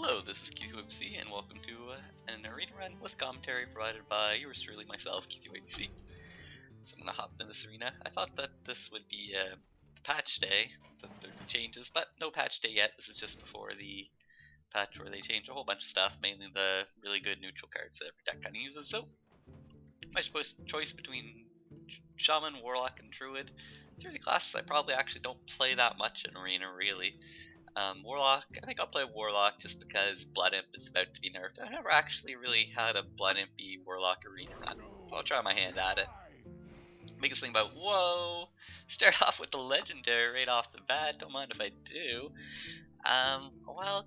Hello, this is QQMC, and welcome to an arena run with commentary provided by yours truly, myself, QQMC. So I'm gonna hop in this arena. I thought that this would be the patch day, that there'd be changes, but no patch day yet. This is just before the patch where they change a whole bunch of stuff, mainly the really good neutral cards that every deck kind of uses. So my choice between Shaman, Warlock, and Druid. Through the classes I probably actually don't play that much in arena, really. Warlock, I think I'll play Warlock just because Blood Imp is about to be nerfed. I never actually really had a Blood Impy Warlock arena run, so I'll try my hand at it. Biggest thing about, whoa, start off with the Legendary right off the bat, don't mind if I do. Well,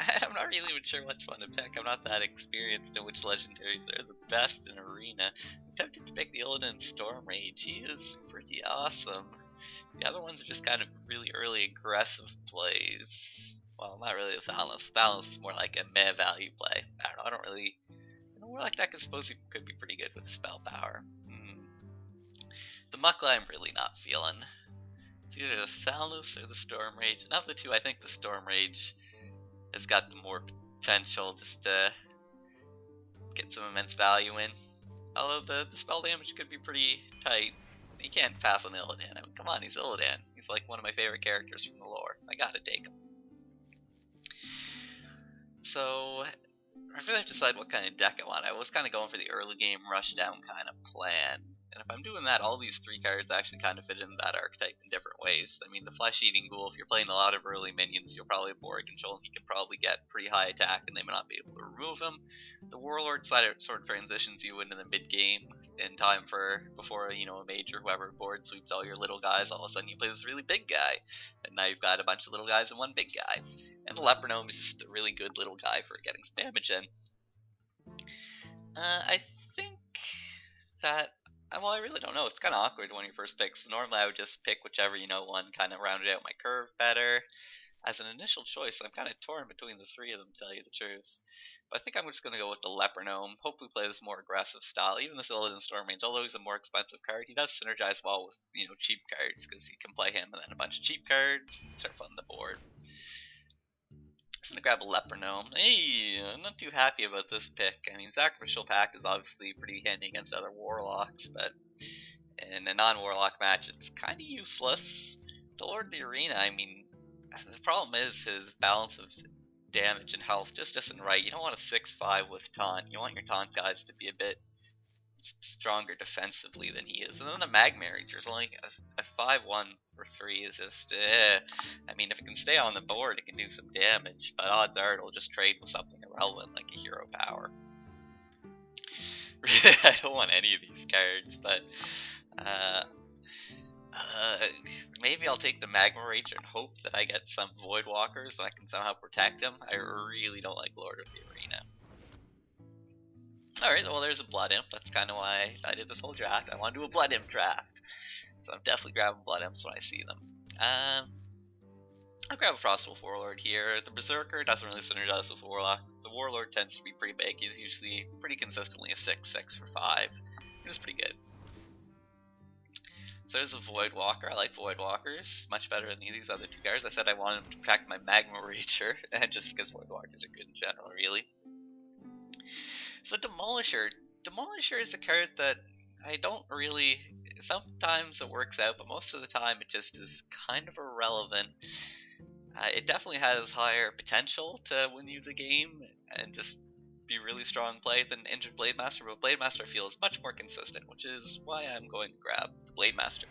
I'm not really even sure which one to pick. I'm not that experienced in which Legendaries are the best in arena. I'm tempted to pick the Illidan Storm Rage. He is pretty awesome. The other ones are just kind of really early aggressive plays. Well, not really the Thanos. Thanos is more like a meh value play. I don't know, I don't really... More like that, I suppose he could be pretty good with spell power. The Muckla I'm really not feeling. It's either the Thanos or the Storm Rage. And of the two, I think the Storm Rage has got the more potential just to get some immense value in. Although the spell damage could be pretty tight. You can't pass on Illidan. I mean, come on, he's Illidan. He's like one of my favorite characters from the lore. I gotta take him. So, I really have to decide what kind of deck I want. I was kind of going for the early game rush down kind of plan. And if I'm doing that, all these three cards actually kind of fit into that archetype in different ways. I mean, the Flesh-Eating Ghoul, if you're playing a lot of early minions, you'll probably have Board Control, and he can probably get pretty high attack, and they may not be able to remove him. The Warlord sort of transitions you into the mid-game in time for, before, a major, whoever board sweeps all your little guys, all of a sudden you play this really big guy. And now you've got a bunch of little guys and one big guy. And the Leper Gnome is just a really good little guy for getting some damage in. I think that... Well, I really don't know. It's kind of awkward when you first pick. So normally I would just pick whichever, one, kind of rounded out my curve better. As an initial choice, I'm kind of torn between the three of them, to tell you the truth. But I think I'm just going to go with the Leper Gnome. Hopefully play this more aggressive style. Even this Illidan Storm Range, although he's a more expensive card, he does synergize well with, cheap cards. Because you can play him and then a bunch of cheap cards. Start funding the board. Just gonna grab a Leper Gnome. Hey, I'm not too happy about this pick. I mean, Sacrificial Pact is obviously pretty handy against other Warlocks, but in a non-Warlock match, it's kind of useless. The Lord of the Arena, I mean, the problem is his balance of damage and health just isn't right. You don't want a 6-5 with Taunt. You want your Taunt guys to be a bit stronger defensively than he is. And then the Magma Ranger's only a 5-1 for 3 is just, I mean, if it can stay on the board, it can do some damage, but odds are it'll just trade with something irrelevant like a hero power. I don't want any of these cards, but maybe I'll take the Magma Ranger and hope that I get some Void Walkers and I can somehow protect him. I really don't like Lord of the Arena. Alright, well there's a Blood Imp. That's kind of why I did this whole draft. I want to do a Blood Imp draft. So I'm definitely grabbing Blood Imps when I see them. I'll grab a Frostwolf Warlord here. The Berserker doesn't really synergize with Warlock. The Warlord tends to be pretty big. He's usually pretty consistently a 6-6 for 5. Which is pretty good. So there's a Void Walker. I like Void Walkers much better than these other two cards. I said I wanted to protect my Magma Ranger, and just because Void Walkers are good in general, really. So Demolisher. Demolisher is a card that I don't really... Sometimes it works out, but most of the time it just is kind of irrelevant. It definitely has higher potential to win you the game and just be really strong play than Injured Blade Master, but Blade Master feels much more consistent, which is why I'm going to grab the Blade Master.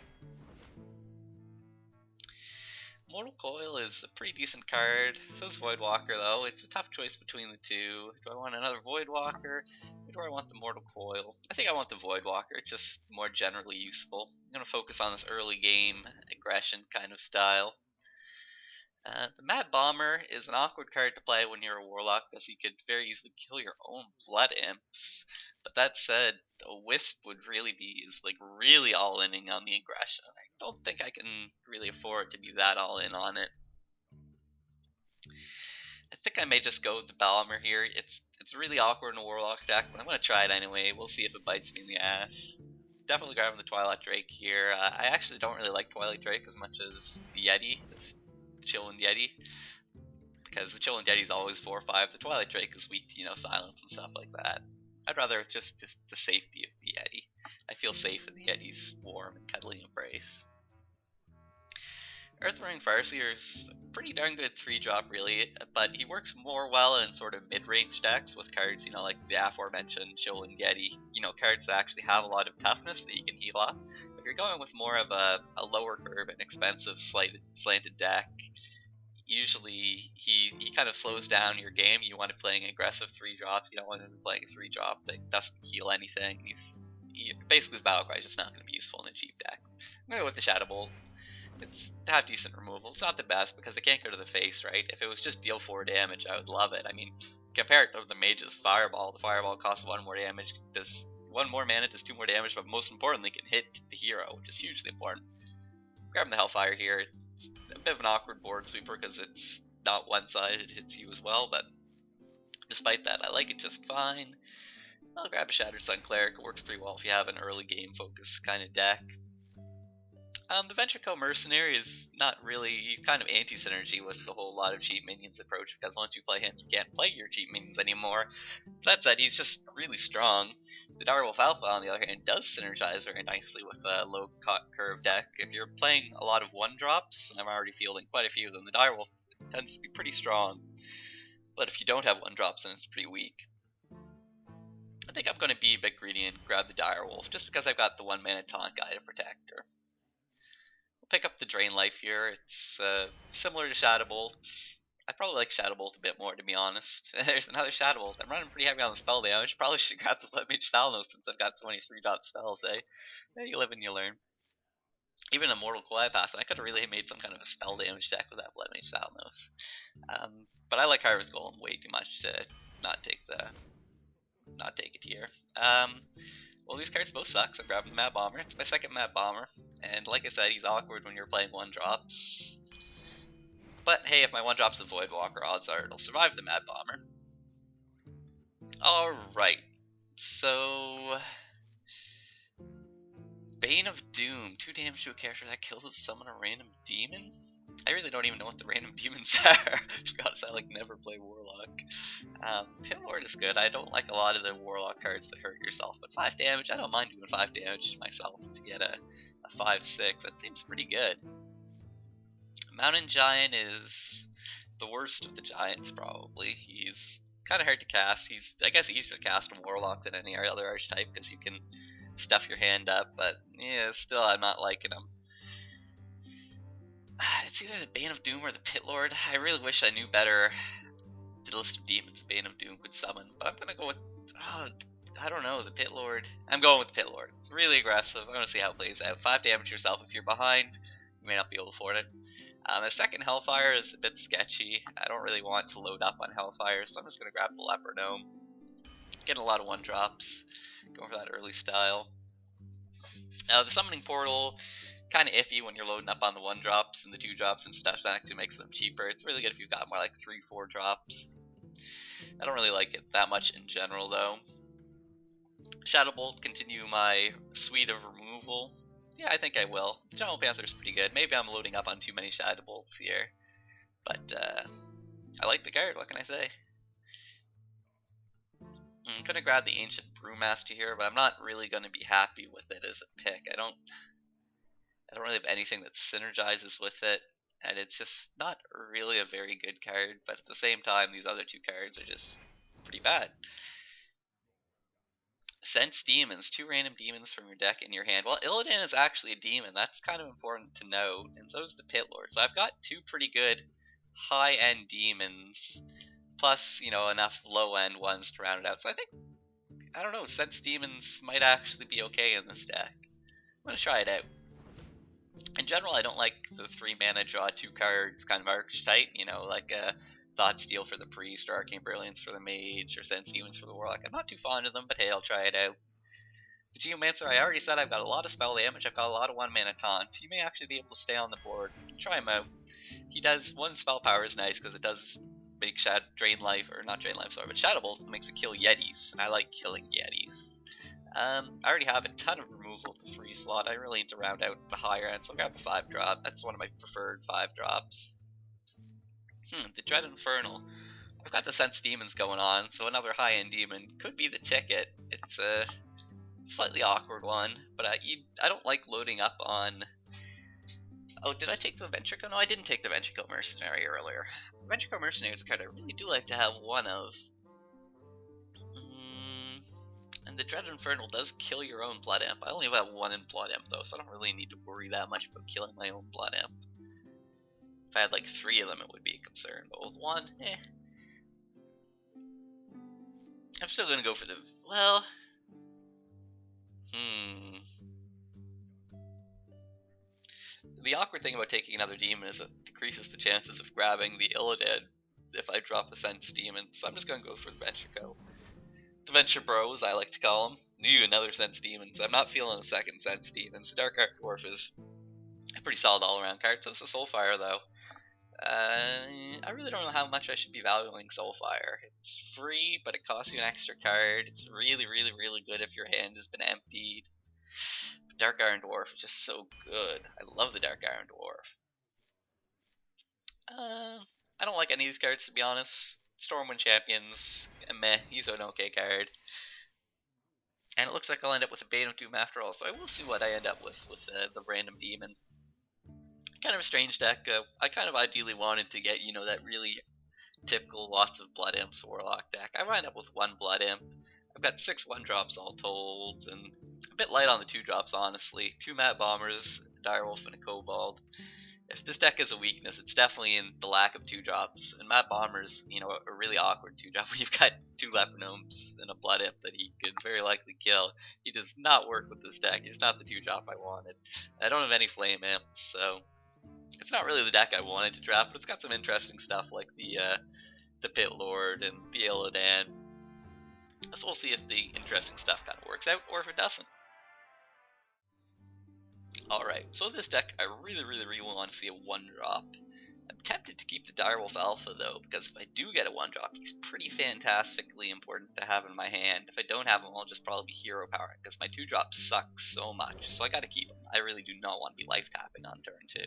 Mortal Coil is a pretty decent card. So is Void Walker, though. It's a tough choice between the two. Do I want another Void Walker, or do I want the Mortal Coil? I think I want the Void Walker. It's just more generally useful. I'm going to focus on this early game aggression kind of style. The Mad Bomber is an awkward card to play when you're a Warlock, because you could very easily kill your own Blood Imps. But that said, the Wisp would really be really all-inning on the aggression. I don't think I can really afford to be that all-in on it. I think I may just go with the Bomber here. It's really awkward in a Warlock deck, but I'm going to try it anyway. We'll see if it bites me in the ass. Definitely grabbing the Twilight Drake here. I actually don't really like Twilight Drake as much as the Yeti. Chillin' Yeti, because the Chillin' Yeti's always 4/5. The Twilight Drake is weak to, you know, silence and stuff like that. I'd rather just the safety of the Yeti. I feel safe in the Yeti's warm and cuddly embrace. Earthring Farseer is a pretty darn good 3-drop, really, but he works more well in sort of mid-range decks with cards, you know, like the aforementioned Chillin' Yeti, you know, cards that actually have a lot of toughness that you can heal up. If you're going with more of a lower curve and expensive slanted deck, usually he kind of slows down your game. You want to be playing aggressive 3-drops, you don't want to be playing a 3-drop that doesn't heal anything. Basically his battle cry is just not going to be useful in a cheap deck. I'm going to go with the Shadow Bolt. It's half decent removal. It's not the best because it can't go to the face, right? If it was just deal 4 damage, I would love it. I mean, compare it to the Mage's Fireball. The Fireball costs 1 more damage, does 1 more mana, does 2 more damage, but most importantly can hit the hero, which is hugely important. Grabbing the Hellfire here. It's a bit of an awkward board sweeper because it's not one-sided, it hits you as well, but despite that, I like it just fine. I'll grab a Shattered Sun Cleric. It works pretty well if you have an early game focus kind of deck. The Venture Co Mercenary is not really kind of anti-synergy with the whole lot of cheap minions approach, because once you play him, you can't play your cheap minions anymore. That said, he's just really strong. The Direwolf Alpha, on the other hand, does synergize very nicely with a low curve deck. If you're playing a lot of 1-drops, and I'm already fielding quite a few of them, the Direwolf tends to be pretty strong. But if you don't have 1-drops, then it's pretty weak. I think I'm going to be a bit greedy and grab the Direwolf, just because I've got the 1-mana taunt guy to protect her. Pick up the Drain Life here. It's similar to Shadow Bolt. I probably like Shadow Bolt a bit more, to be honest. There's another Shadow Bolt. I'm running pretty heavy on the spell damage. Probably should grab the Blood Mage Thalnos since I've got so many 3-dot spells, eh? Yeah, you live and you learn. Even a Mortal Coil Pass, I could have really made some kind of a spell damage deck with that Blood Mage Thalnos. But I like Harvest Golem way too much to not take it here. Well, these cards both suck, so I'm grabbing the Mad Bomber. It's my second Mad Bomber, and like I said, he's awkward when you're playing 1-drops. But hey, if my 1-drop's a Voidwalker, odds are it'll survive the Mad Bomber. Alright, so... Bane of Doom, 2 damage to a character that kills it, summon a random demon? I really don't even know what the random demons are. To be honest, I never play Warlock. Pit Lord is good. I don't like a lot of the Warlock cards that hurt yourself, but 5 damage, I don't mind doing 5 damage to myself to get a 5/6. That seems pretty good. Mountain Giant is the worst of the giants, probably. He's kind of hard to cast. He's, I guess, easier to cast a Warlock than any other archetype because you can stuff your hand up, but yeah, still I'm not liking him. It's either the Bane of Doom or the Pit Lord. I really wish I knew better the list of demons Bane of Doom could summon, but I'm gonna go with, I don't know, the Pit Lord. I'm going with the Pit Lord. It's really aggressive. I'm gonna see how it plays out. 5 damage to yourself. If you're behind, you may not be able to afford it. The second Hellfire is a bit sketchy. I don't really want to load up on Hellfire, so I'm just gonna grab the Leper Gnome. Getting a lot of 1-drops. Going for that early style. The Summoning Portal, kind of iffy when you're loading up on the 1-drops and the 2-drops and stuff. That actually makes them cheaper. It's really good if you've got more like 3-4 drops. I don't really like it that much in general, though. Shadow Bolt, continue my suite of removal. Yeah, I think I will. The General Panther's pretty good. Maybe I'm loading up on too many Shadow Bolts here. But, I like the card, what can I say? I'm gonna grab the Ancient Brewmaster here, but I'm not really gonna be happy with it as a pick. I don't really have anything that synergizes with it, and it's just not really a very good card, but at the same time, these other 2 cards are just pretty bad. Sense Demons, 2 random demons from your deck in your hand. Well, Illidan is actually a demon, that's kind of important to note, and so is the Pit Lord. So I've got 2 pretty good high-end demons, plus, you know, enough low-end ones to round it out. So I think, I don't know, Sense Demons might actually be okay in this deck. I'm gonna try it out. In general, I don't like the 3 mana draw 2 cards kind of archetype, you know, like Thoughtsteal for the Priest, or Arcane Brilliance for the Mage, or Sense Demons for the Warlock. I'm not too fond of them, but hey, I'll try it out. The Geomancer, I already said I've got a lot of spell damage, I've got a lot of 1 mana taunt. You may actually be able to stay on the board. Try him out. He does, 1 spell power is nice because it does make Drain Life, or not Drain Life, sorry, but Shadow Bolt makes it kill Yetis. I like killing Yetis. I already have a ton of removal at the 3 slot. I really need to round out the higher end, so I'll grab the 5-drop. That's one of my preferred 5-drops. The Dread Infernal. I've got the Sense Demons going on, so another high-end demon could be the ticket. It's a slightly awkward one, but I don't like loading up on... Oh, did I take the Ventrico? No, I didn't take the Ventrico Mercenary earlier. Ventrico Mercenary is a card I really do like to have one of. And the Dread Infernal does kill your own Blood Imp. I only have one in Blood Imp though, so I don't really need to worry that much about killing my own Blood Imp. If I had like 3 of them, it would be a concern, but with 1, I'm still gonna go for the... well... The awkward thing about taking another demon is it decreases the chances of grabbing the Illidan if I drop a Sense Demon, so I'm just gonna go for the Ventrico. The Venture Bros, I like to call them. Another Sense Demon, so I'm not feeling a second Sense Demon. So Dark Iron Dwarf is a pretty solid all-around card. So it's a Soulfire, though. I really don't know how much I should be valuing Soulfire. It's free, but it costs you an extra card. It's really, really, really good if your hand has been emptied. But Dark Iron Dwarf is just so good. I love the Dark Iron Dwarf. I don't like any of these cards, to be honest. Stormwind Champions, meh, he's an okay card. And it looks like I'll end up with a Bane of Doom after all, so I will see what I end up with the random demon. Kind of a strange deck. I kind of ideally wanted to get, that really typical lots of Blood Imps Warlock deck. I wind up with 1 Blood Imp. I've got 6 1-drops all told, and a bit light on the 2-drops, honestly. 2 Mat Bombers, a Direwolf, and a Kobold. If this deck is a weakness, it's definitely in the lack of 2-drops. And Mat Bomber's, a really awkward 2-drop where you've got 2 Leper Gnomes and a Blood Imp that he could very likely kill. He does not work with this deck. He's not the 2-drop I wanted. I don't have any Flame Imps, so it's not really the deck I wanted to draft, but it's got some interesting stuff like the Pit Lord and the Illidan. So we'll see if the interesting stuff kind of works out, or if it doesn't. Alright, so this deck, I really, really, really want to see a 1-drop. I'm tempted to keep the Direwolf Alpha, though, because if I do get a 1-drop, he's pretty fantastically important to have in my hand. If I don't have him, I'll just probably be hero powering, because my 2-drops suck so much, so I gotta keep him. I really do not want to be life-tapping on turn 2.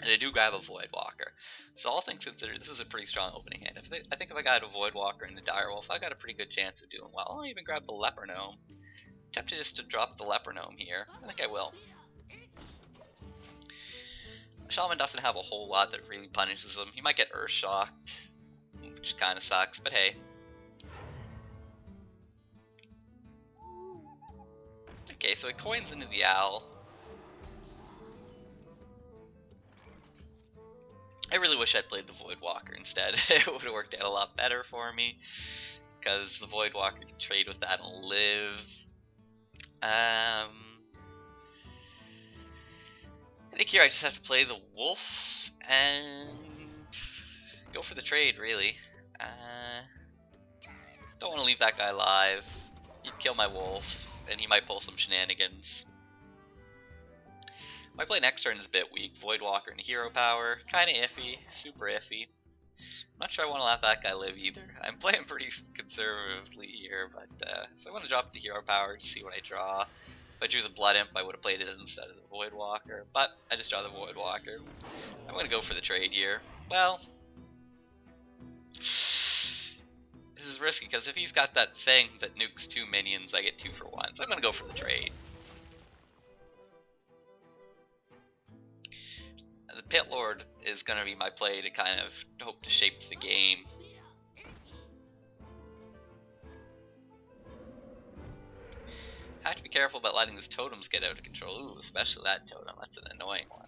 And I do grab a Voidwalker. So all things considered, this is a pretty strong opening hand. I think if I got a Voidwalker and the Direwolf, I got a pretty good chance of doing well. I'll even grab the Leper Gnome. Tempted just to drop the Leper Gnome here. I think I will. Shaman doesn't have a whole lot that really punishes him. He might get Earthshocked, which kind of sucks, but hey. Okay, so it coins into the Owl. I really wish I'd played the Voidwalker instead. It would have worked out a lot better for me, because the Voidwalker can trade with that and live. I think here I just have to play the Wolf and go for the trade, really. Don't want to leave that guy alive. He'd kill my Wolf, and he might pull some shenanigans. My play next turn is a bit weak. Voidwalker and Hero Power. Kinda iffy. Super iffy. I'm not sure I want to let that guy live either. I'm playing pretty conservatively here, but so I want to drop the Hero Power to see what I draw. If I drew the Blood Imp, I would have played it instead of the Voidwalker, but I just draw the Voidwalker. I'm going to go for the trade here. Well, this is risky, because if he's got that thing that nukes 2 minions, I get 2 for 1, so I'm going to go for the trade. The Pit Lord is going to be my play to kind of hope to shape the game. I have to be careful about letting these totems get out of control. Ooh, especially that totem. That's an annoying one.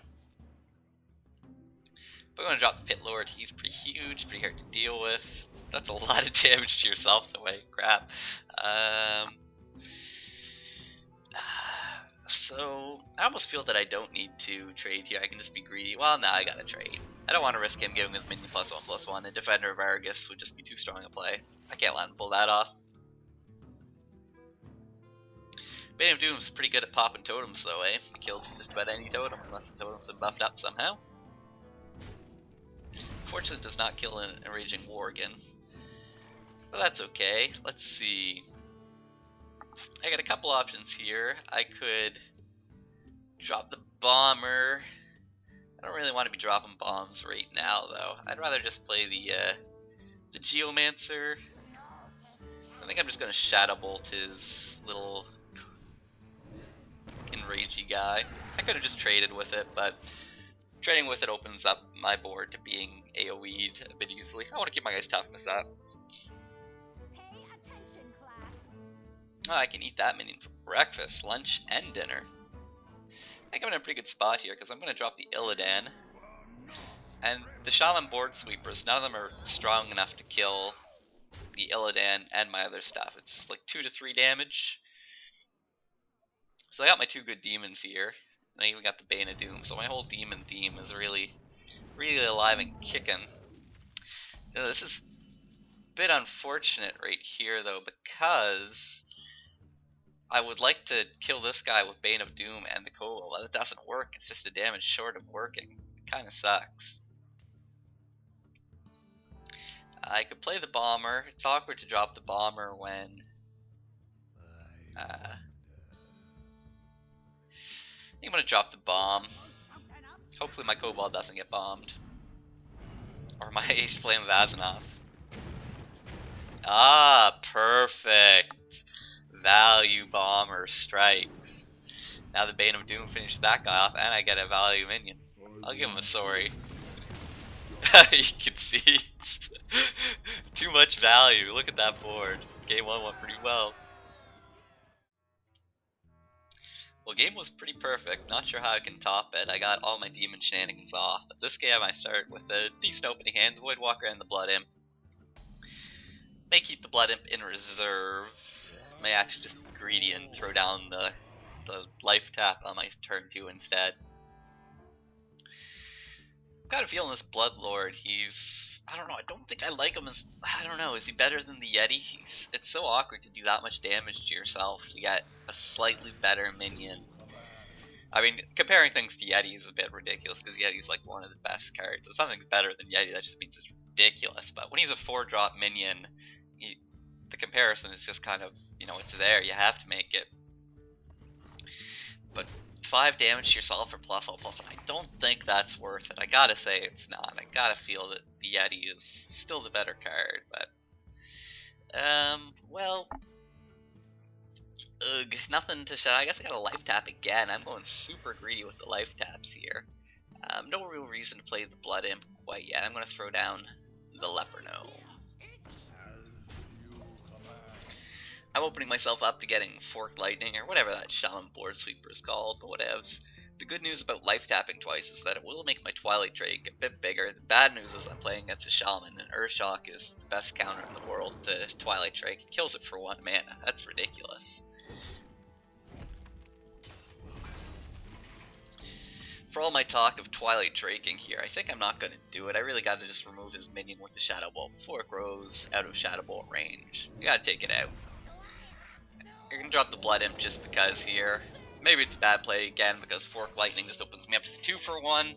But I'm going to drop the Pit Lord. He's pretty huge, pretty hard to deal with. That's a lot of damage to yourself, the way. Crap. So, I almost feel that I don't need to trade here. I can just be greedy. Well, now I gotta trade. I don't want to risk him giving his minion +1/+1. A Defender of Argus would just be too strong a play. I can't let him pull that off. Bane of Doom's pretty good at popping totems, though, eh? He kills just about any totem, unless the totem's been buffed up somehow. Fortunately, does not kill an Raging Worgen. But that's okay. Let's see. I got a couple options here. I could drop the Bomber, I don't really want to be dropping bombs right now, though. I'd rather just play the Geomancer. I think I'm just gonna Shadow Bolt his little enragey guy. I could have just traded with it, but trading with it opens up my board to being AoE'd a bit easily. I want to keep my guys' toughness up. Oh, I can eat that minion for breakfast, lunch, and dinner. I think I'm in a pretty good spot here because I'm going to drop the Illidan. And the Shaman board sweepers, none of them are strong enough to kill the Illidan and my other stuff. It's like 2 to 3 damage. So I got my 2 good demons here. And I even got the Bane of Doom. So my whole demon theme is really alive and kicking. This is a bit unfortunate right here though, because I would like to kill this guy with Bane of Doom and the Kobold. That doesn't work. It's just a damage short of working. It kind of sucks. I could play the Bomber. It's awkward to drop the Bomber when... I think I'm going to drop the Bomb. Hopefully my Kobold doesn't get bombed. Or my Ace Flame of Azzinoth. Ah, perfect. Value Bomber strikes. Now the Bane of Doom finished that guy off, and I get a value minion. I'll give him a sorry. You can see too much value. Look at that board. Game 1 went pretty well. Well, game was pretty perfect. Not sure how I can top it. I got all my demon shenanigans off. But this game I start with a decent opening hand, the Voidwalker and the Blood Imp. May keep the Blood Imp in reserve. May actually just be greedy and throw down the life tap on my turn 2 instead. I'm kind of feeling this Bloodlord. He's... I don't know, I don't think I like him as... I don't know, is he better than the Yeti? It's so awkward to do that much damage to yourself to get a slightly better minion. I mean, comparing things to Yeti is a bit ridiculous, because Yeti's like one of the best cards. If something's better than Yeti, that just means it's ridiculous. But when he's a 4-drop minion, the comparison is just kind of, you know, it's there, you have to make it. But 5 damage to yourself for plus all plus, I don't think that's worth it. I gotta say it's not. I gotta feel that the Yeti is still the better card, but... well... Ugh, nothing to show. I guess I got a life tap again. I'm going super greedy with the life taps here. No real reason to play the Blood Imp quite yet. I'm gonna throw down the Leper Gnome. I'm opening myself up to getting Forked Lightning, or whatever that Shaman board sweeper is called, but whatevs. The good news about life tapping twice is that it will make my Twilight Drake a bit bigger. The bad news is I'm playing against a Shaman, and Earthshock is the best counter in the world to Twilight Drake. It kills it for 1 mana. That's ridiculous. For all my talk of Twilight Draking here, I think I'm not going to do it. I really got to just remove his minion with the Shadow Bolt before it grows out of Shadow Bolt range. You gotta take it out. You're gonna drop the Blood Imp just because here. Maybe it's a bad play again because Forked Lightning just opens me up to the 2 for 1.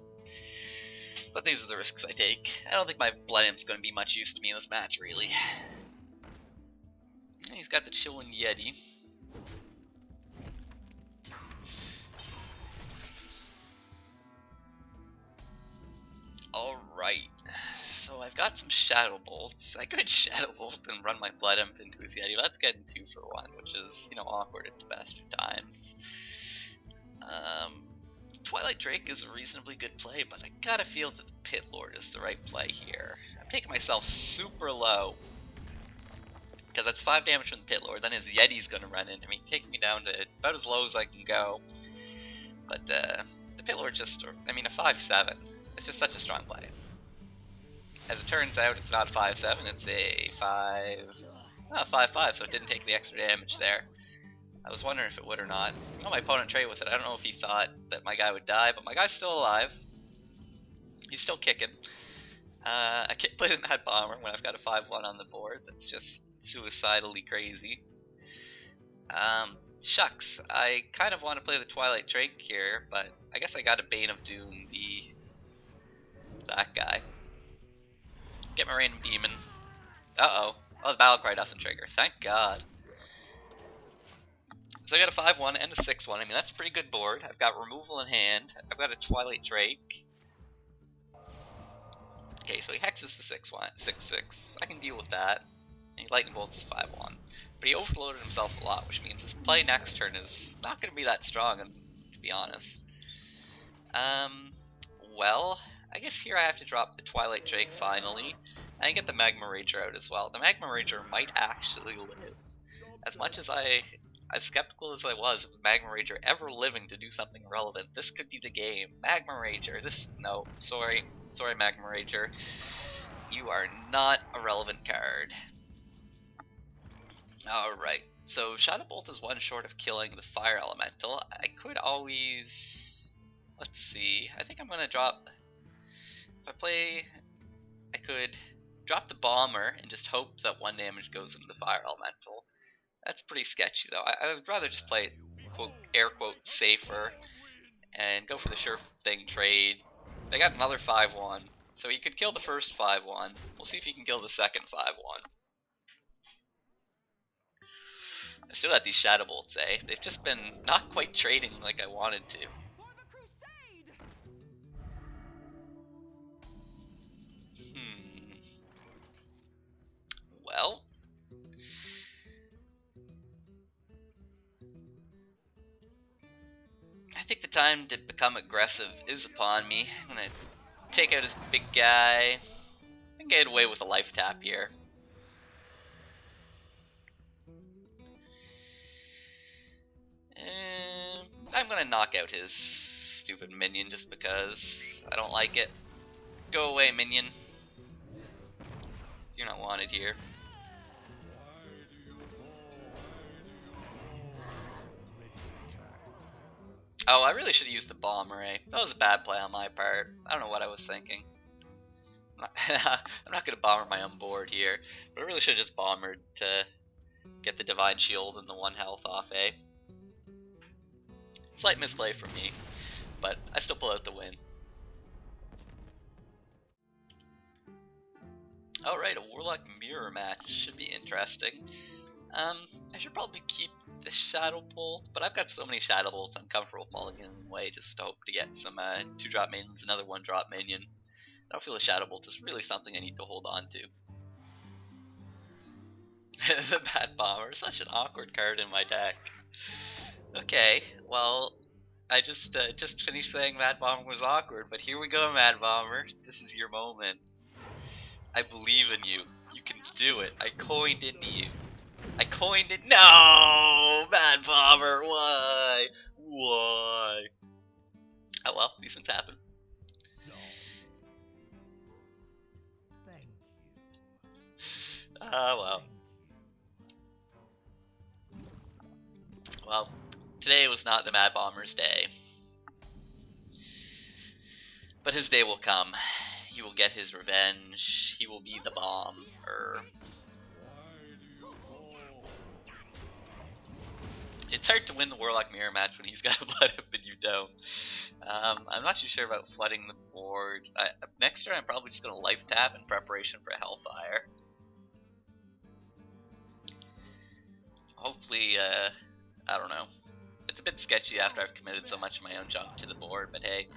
But these are the risks I take. I don't think my Blood Imp's gonna be much use to me in this match, really. He's got the chillin' Yeti. Alright. So I've got some Shadow Bolts. I could Shadow Bolt and run my Blood Imp into his Yeti. Let's get in 2 for 1, which is, you know, awkward at the best of times. Twilight Drake is a reasonably good play, but I gotta feel that the Pit Lord is the right play here. I'm taking myself super low, because that's 5 damage from the Pit Lord. Then his Yeti's gonna run into me, taking me down to about as low as I can go. But the Pit Lord just, I mean, a 5/7. It's just such a strong play. As it turns out, it's not a 5/7, it's a 5/5, so it didn't take the extra damage there. I was wondering if it would or not. Oh, my opponent traded with it. I don't know if he thought that my guy would die, but my guy's still alive. He's still kicking. I can't play the Mad Bomber when I've got a 5/1 on the board. That's just suicidally crazy. Shucks. I kind of want to play the Twilight Drake here, but I guess I got a Bane of Doom, that guy. Get my random demon. Uh-oh. Oh, the battle cry doesn't trigger. Thank God. So I got a 5/1 and a 6/1. I mean, that's a pretty good board. I've got removal in hand. I've got a Twilight Drake. Okay, so he hexes the 6/6. I can deal with that. And he lightning bolts the 5/1. But he overloaded himself a lot, which means his play next turn is not going to be that strong, to be honest. Well, I guess here I have to drop the Twilight Drake finally, and get the Magma Rager out as well. The Magma Rager might actually live. As much as as skeptical as I was of the Magma Rager ever living to do something relevant, this could be the game. Magma Rager, no, sorry, Magma Rager. You are not a relevant card. Alright, so Shadow Bolt is one short of killing the Fire Elemental. I could always... Let's see, I think I'm going to drop... If I play... I could drop the Bomber and just hope that 1 damage goes into the Fire Elemental. That's pretty sketchy though. I would rather just play it, quote, air quote, safer, and go for the sure thing trade. They got another 5/1, so he could kill the first 5/1. We'll see if he can kill the second 5/1. I still got these Shadow Bolts, eh? They've just been not quite trading like I wanted to. Well, I think the time to become aggressive is upon me. I'm gonna take out his big guy and get away with a life tap here. And I'm gonna knock out his stupid minion just because I don't like it. Go away, minion. You're not wanted here. Oh, I really should have used the Bomber, eh? That was a bad play on my part. I don't know what I was thinking. I'm not going to Bomber my own board here, but I really should have just Bombered to get the Divine Shield and the 1 health off, eh? Slight misplay for me, but I still pull out the win. Alright, a Warlock Mirror match. Should be interesting. I should probably keep the Shadow Bolt, but I've got so many Shadow Bolts I'm comfortable falling in the way just to hope to get some 2-drop minions, another 1-drop minion. I don't feel the Shadow Bolt is really something I need to hold on to. The Bad Bomber, such an awkward card in my deck. Okay, well, I just finished saying Mad Bomber was awkward, but here we go, Mad Bomber. This is your moment. I believe in you. You can do it. I coined into you. I coined it. No! Mad Bomber, why? Why? Oh well, these things happen. Well. Well, today was not the Mad Bomber's day. But his day will come. He will get his revenge. He will be the bomber. It's hard to win the Warlock Mirror match when he's got a blood up and you don't. I'm not too sure about flooding the board. Next turn I'm probably just going to life tap in preparation for a Hellfire. Hopefully, I don't know. It's a bit sketchy after I've committed so much of my own junk to the board, but hey.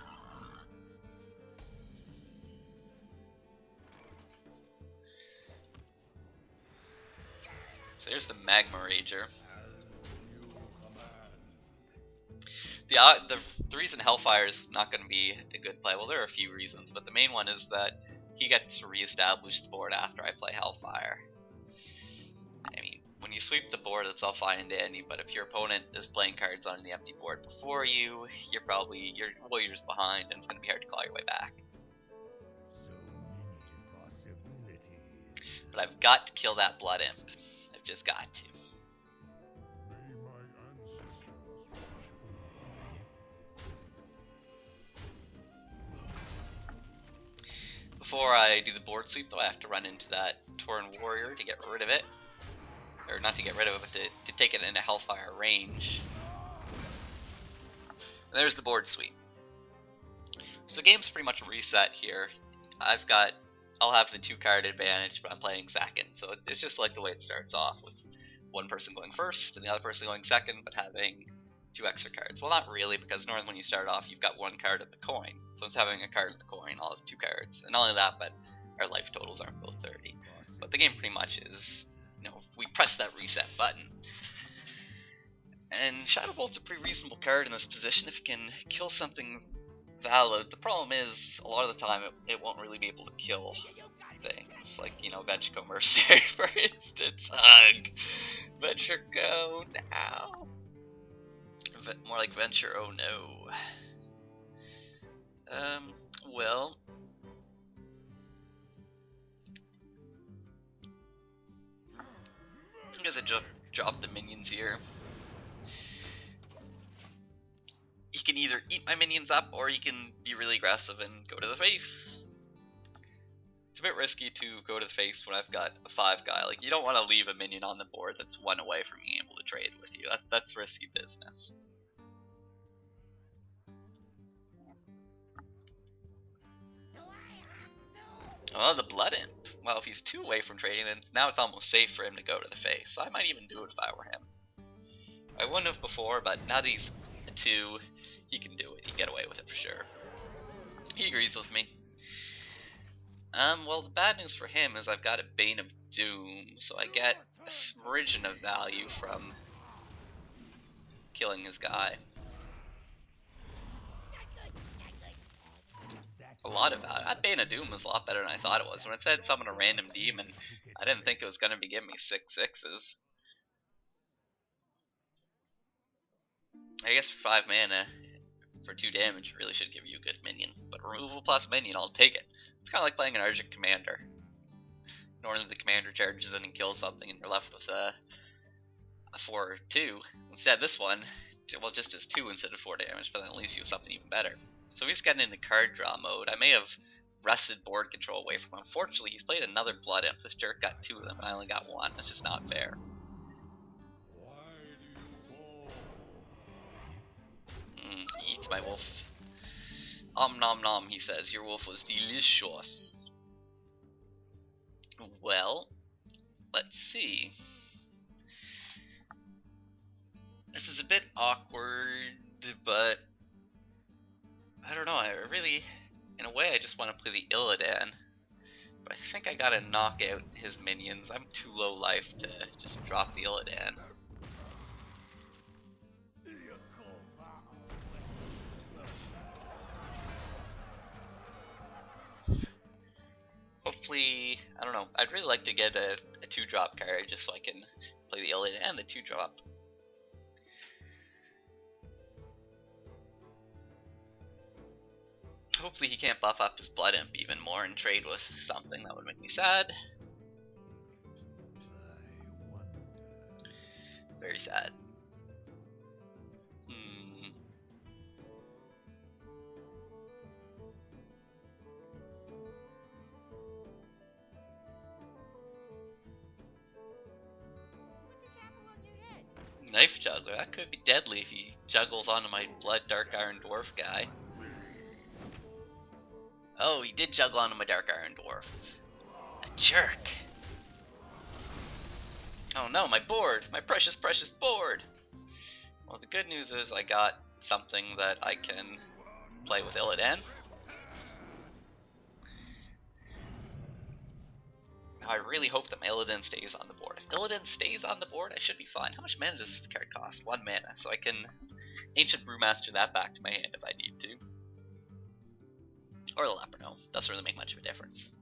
So here's the Magma Rager. The reason Hellfire is not going to be a good play, well, there are a few reasons, but the main one is that he gets to reestablish the board after I play Hellfire. I mean, when you sweep the board, it's all fine and dandy, but if your opponent is playing cards on the empty board before you, you're warriors behind, and it's going to be hard to claw your way back. But I've got to kill that Blood Imp. I've just got to. Before I do the board sweep, though, I have to run into that Tauren Warrior to get rid of it. Or not to get rid of it, but to take it into Hellfire range. And there's the board sweep. So the game's pretty much reset here. I'll have the 2-card advantage, but I'm playing second. So it's just like the way it starts off, with one person going first and the other person going second, but having 2 extra cards. Well, not really, because normally when you start off, you've got 1 card of the coin. So instead of having a card of the coin, I'll have 2 cards. And not only that, but our life totals aren't both 30. But the game pretty much is, you know, we press that reset button. And Shadow Bolt's a pretty reasonable card in this position if you can kill something valid. The problem is, a lot of the time, it won't really be able to kill things. Like, you know, Venture Mercenary, for instance. Ugh! Venture go now! More like Venture oh no. Well... I guess I drop the minions here. He can either eat my minions up, or he can be really aggressive and go to the face. It's a bit risky to go to the face when I've got a 5 guy. Like, you don't want to leave a minion on the board that's 1 away from being able to trade with you. That's risky business. Oh, the Blood Imp. Well, if he's 2 away from trading, then now it's almost safe for him to go to the face. So I might even do it if I were him. I wouldn't have before, but now that he's a 2, he can do it. He can get away with it for sure. He agrees with me. Well, the bad news for him is I've got a Bane of Doom, so I get a smidgen of value from killing his guy. A lot of value. That Bane of Doom was a lot better than I thought it was. When it said summon a random demon, I didn't think it was going to be giving me 6 6s. I guess for 5 mana, for 2 damage, really should give you a good minion. But removal plus minion, I'll take it. It's kind of like playing an Argent Commander. Normally the commander charges in and kills something, and you're left with a 4/2. Instead, this one, well, just does 2 instead of 4 damage, but then it leaves you with something even better. So he's getting into card draw mode. I may have wrested board control away from him. Unfortunately, he's played another Blood Imp. This jerk got 2 of them, and I only got 1. That's just not fair. Eat my wolf. Nom nom, he says. Your wolf was delicious. Well, let's see. This is a bit awkward, but I don't know. I really, in a way, I just want to play the Illidan. But I think I gotta knock out his minions. I'm too low life to just drop the Illidan. Hopefully, I don't know. I'd really like to get a 2-drop card just so I can play the Illidan and the 2-drop. Hopefully he can't buff up his Blood Imp even more and trade with something. That would make me sad. Very sad. Knife Juggler, that could be deadly if he juggles onto my Blood Dark Iron Dwarf guy. Oh, he did juggle onto my Dark Iron Dwarf. A jerk. Oh no, my board! My precious, precious board! Well, the good news is I got something that I can play with Illidan. Now I really hope that my Illidan stays on the board. If Illidan stays on the board, I should be fine. How much mana does this card cost? 1 mana, so I can Ancient Brewmaster that back to my hand if I need to. Or the Leperno. Doesn't really make much of a difference.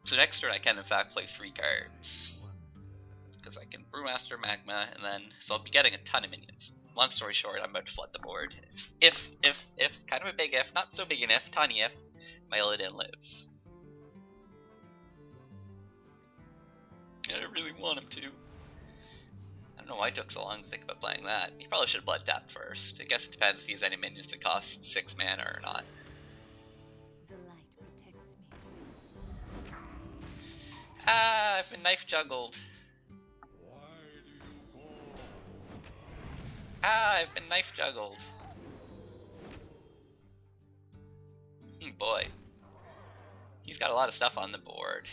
So next turn I can in fact play 3 cards. Because I can Brewmaster, Magma, and then... So I'll be getting a ton of minions. Long story short, I'm about to flood the board. If, kind of a big if, not so big an if, tiny if, my Illidan lives. I don't really want him to. I don't know why it took so long to think about playing that. He probably should have blood tapped first. I guess it depends if he has any minions that cost 6 mana or not. The light protects me. Ah, I've been knife juggled. Ah, I've been knife juggled. Boy. He's got a lot of stuff on the board.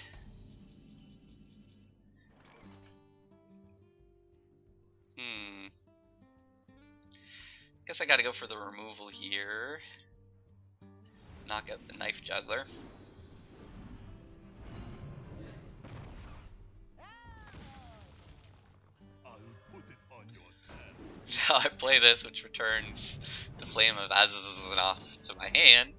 Guess I gotta go for the removal here. knock out the knife juggler. Now I play this, which returns the Flame of Azazel'Zanoth to my hand.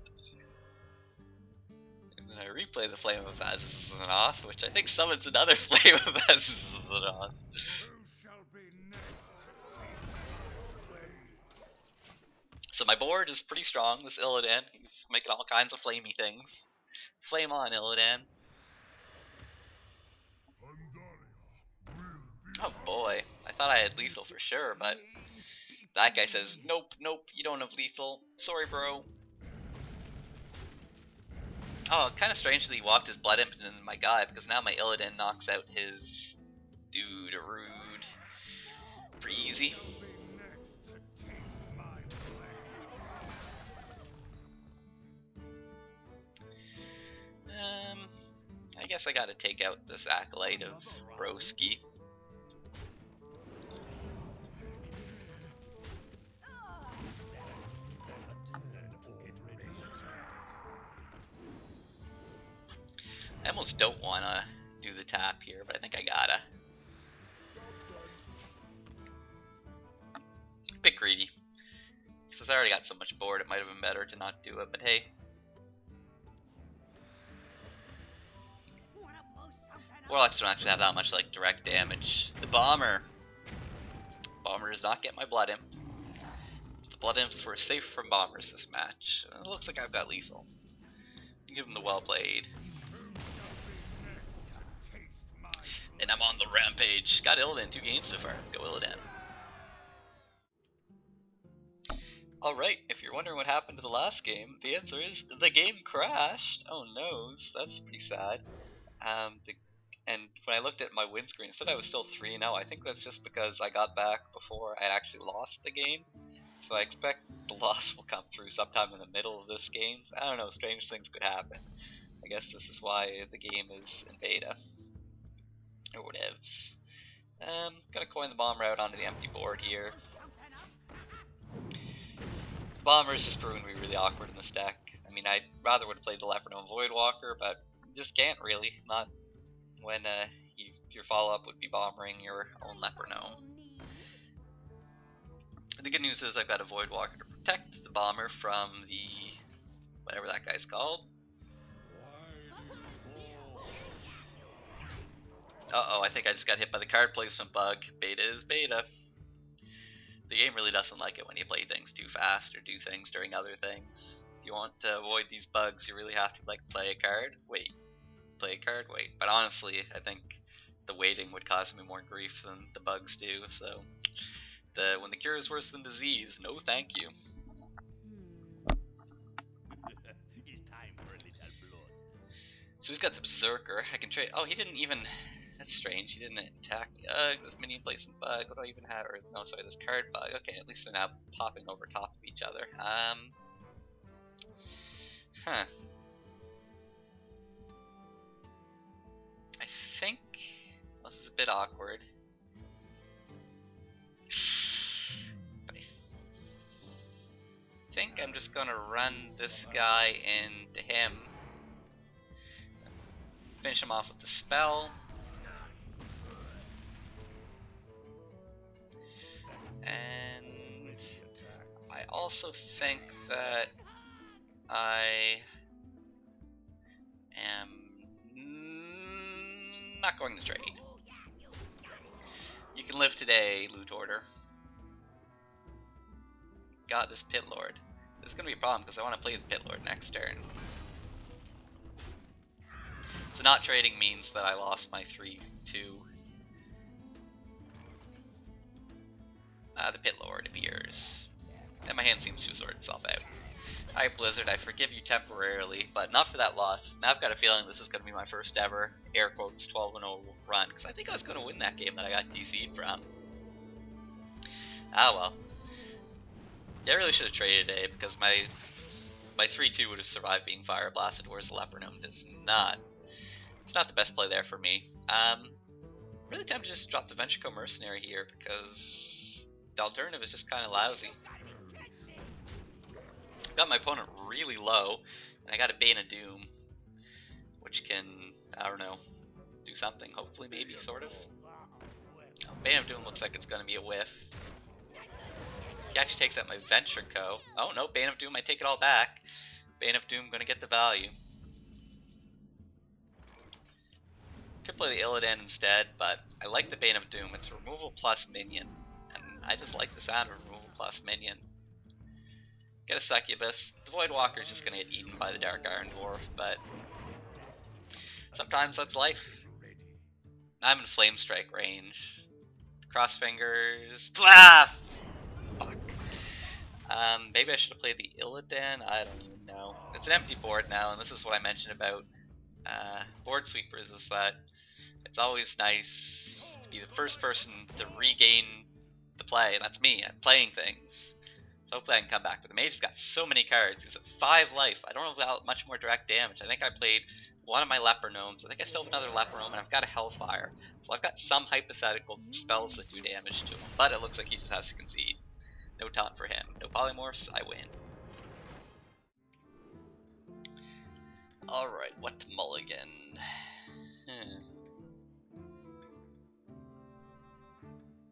And then I replay the Flame of Azazel'Zanoth, which I think summons another Flame of Azazel'Zanoth. So my board is pretty strong, this Illidan. He's making all kinds of flamey things. Flame on, Illidan. Oh boy, I thought I had lethal for sure, but that guy says, nope, nope, you don't have lethal. Sorry, bro. Oh, kind of strange that he walked his Blood Imp into my guy, because now my Illidan knocks out his dude, rude. Pretty easy. I guess I gotta take out this Acolyte of Broski. I almost don't wanna do the tap here, but I think I gotta. Bit greedy. Since I already got so much board, it might have been better to not do it, but hey. Warlocks don't actually have that much like direct damage. The Bomber does not get my Blood Imp. The Blood Imps were safe from Bombers this match. It looks like I've got lethal. Give him the well played. And I'm on the rampage. Got Illidan 2 games so far. Go Illidan. Alright, if you're wondering what happened to the last game, the answer is the game crashed. Oh no, that's pretty sad. And when I looked at my win screen, it said I was still 3-0. I think that's just because I got back before I actually lost the game. So I expect the loss will come through sometime in the middle of this game. I don't know, strange things could happen. I guess this is why the game is in beta. Or whatevs. Gonna coin the Bomber out onto the empty board here. The Bomber is just proving to be really awkward in this deck. I mean, I'd rather would have played the Leopardome Voidwalker, but just can't really. Not when your follow-up would be bombering your own Leopardome. The good news is I've got a Voidwalker to protect the Bomber from the whatever that guy's called. Uh-oh, I think I just got hit by the card placement bug. Beta is beta. The game really doesn't like it when you play things too fast or do things during other things. If you want to avoid these bugs, you really have to like play a card, wait. Play a card, wait. But honestly, I think the waiting would cause me more grief than the bugs do, so when the cure is worse than disease, no thank you. So he's got the Berserker. I can trade. Oh, he didn't even. That's strange. He didn't attack me. This minion placement bug. What do I even have? Or no, sorry, this card bug. Okay, at least they're now popping over top of each other. Huh. I think this is a bit awkward. But I think I'm just gonna run this guy into him. Finish him off with the spell. And I also think that I am not going to trade. You can live today, Loot Order. God, this Pit Lord. This is going to be a problem because I want to play the Pit Lord next turn. So not trading means that I lost my 3-2. The Pit Lord appears. And my hand seems to have sorted itself out. Alright, Blizzard, I forgive you temporarily, but not for that loss. Now I've got a feeling this is going to be my first ever, air quotes, 12-0 run, because I think I was going to win that game that I got DC'd from. Ah well. Yeah, I really should have traded today, because my 3-2 would have survived being fire blasted, whereas the Leopardome does not. It's not the best play there for me. Really tempted to just drop the Ventrico Mercenary here, because the alternative is just kind of lousy. Got my opponent really low. And I got a Bane of Doom, which can, I don't know, do something, hopefully, maybe, sort of. Oh, Bane of Doom looks like it's going to be a whiff. He actually takes out my Venture Co. Oh no, Bane of Doom, I take it all back. Bane of Doom going to get the value. Could play the Illidan instead, but I like the Bane of Doom. It's removal plus minion, and I just like the sound of removal plus minion. Get a Succubus. The Void Walker is just going to get eaten by the Dark Iron Dwarf, but sometimes that's life. I'm in Flame Strike range. Cross fingers. Blah! Fuck. Maybe I should have played the Illidan. I don't even know. It's an empty board now, and this is what I mentioned about board sweepers, is that it's always nice to be the first person to regain the play, and that's me. I'm playing things. So hopefully I can come back. But the mage has got so many cards. He's at 5 life. I don't know about much more direct damage. I think I played one of my Leper Gnomes. I think I still have another Leper Gnome, and I've got a Hellfire. So I've got some hypothetical spells that do damage to him. But it looks like he just has to concede. No taunt for him. No polymorphs, I win. Alright, what to mulligan?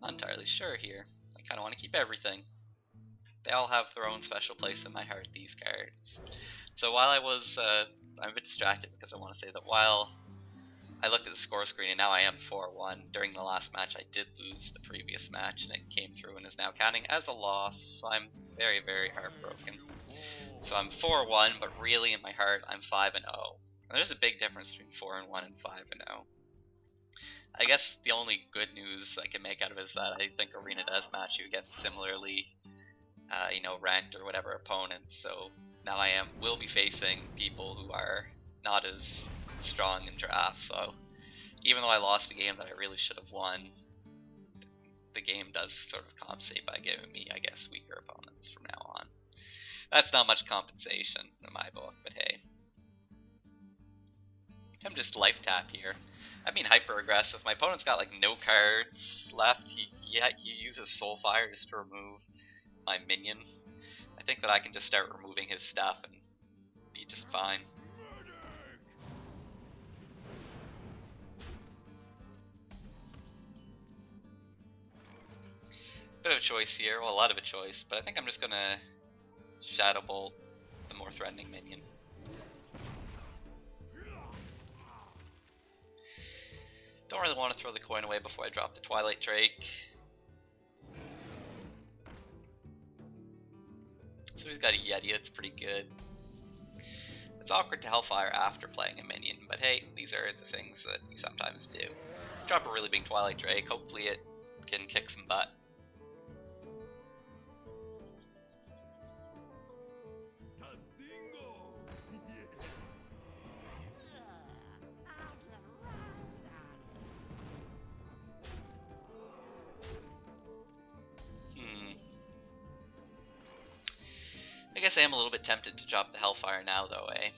Not entirely sure here. I kind of want to keep everything. They all have their own special place in my heart, these cards. So while I'm a bit distracted because I want to say that while I looked at the score screen and now I am 4-1, during the last match I did lose the previous match and it came through and is now counting as a loss, so I'm very, very heartbroken. So I'm 4-1, but really in my heart I'm 5-0. And there's a big difference between 4-1 and 5-0. I guess the only good news I can make out of it is that I think Arena does match you against similarly ranked or whatever opponents, so now will be facing people who are not as strong in draft, so even though I lost a game that I really should have won, the game does sort of compensate by giving me, I guess, weaker opponents from now on. That's not much compensation in my book, but hey. I'm just life tap here. I mean hyper aggressive. My opponent's got like no cards left. He uses Soulfire just to remove my minion. I think that I can just start removing his stuff and be just fine. Bit of a choice here, well, a lot of a choice, but I think I'm just gonna Shadow Bolt the more threatening minion. Don't really want to throw the coin away before I drop the Twilight Drake. So he's got a Yeti, it's pretty good. It's awkward to Hellfire after playing a minion, but hey, these are the things that you sometimes do. Drop a really big Twilight Drake, hopefully it can kick some butt. I guess I am a little bit tempted to drop the Hellfire now, though, eh?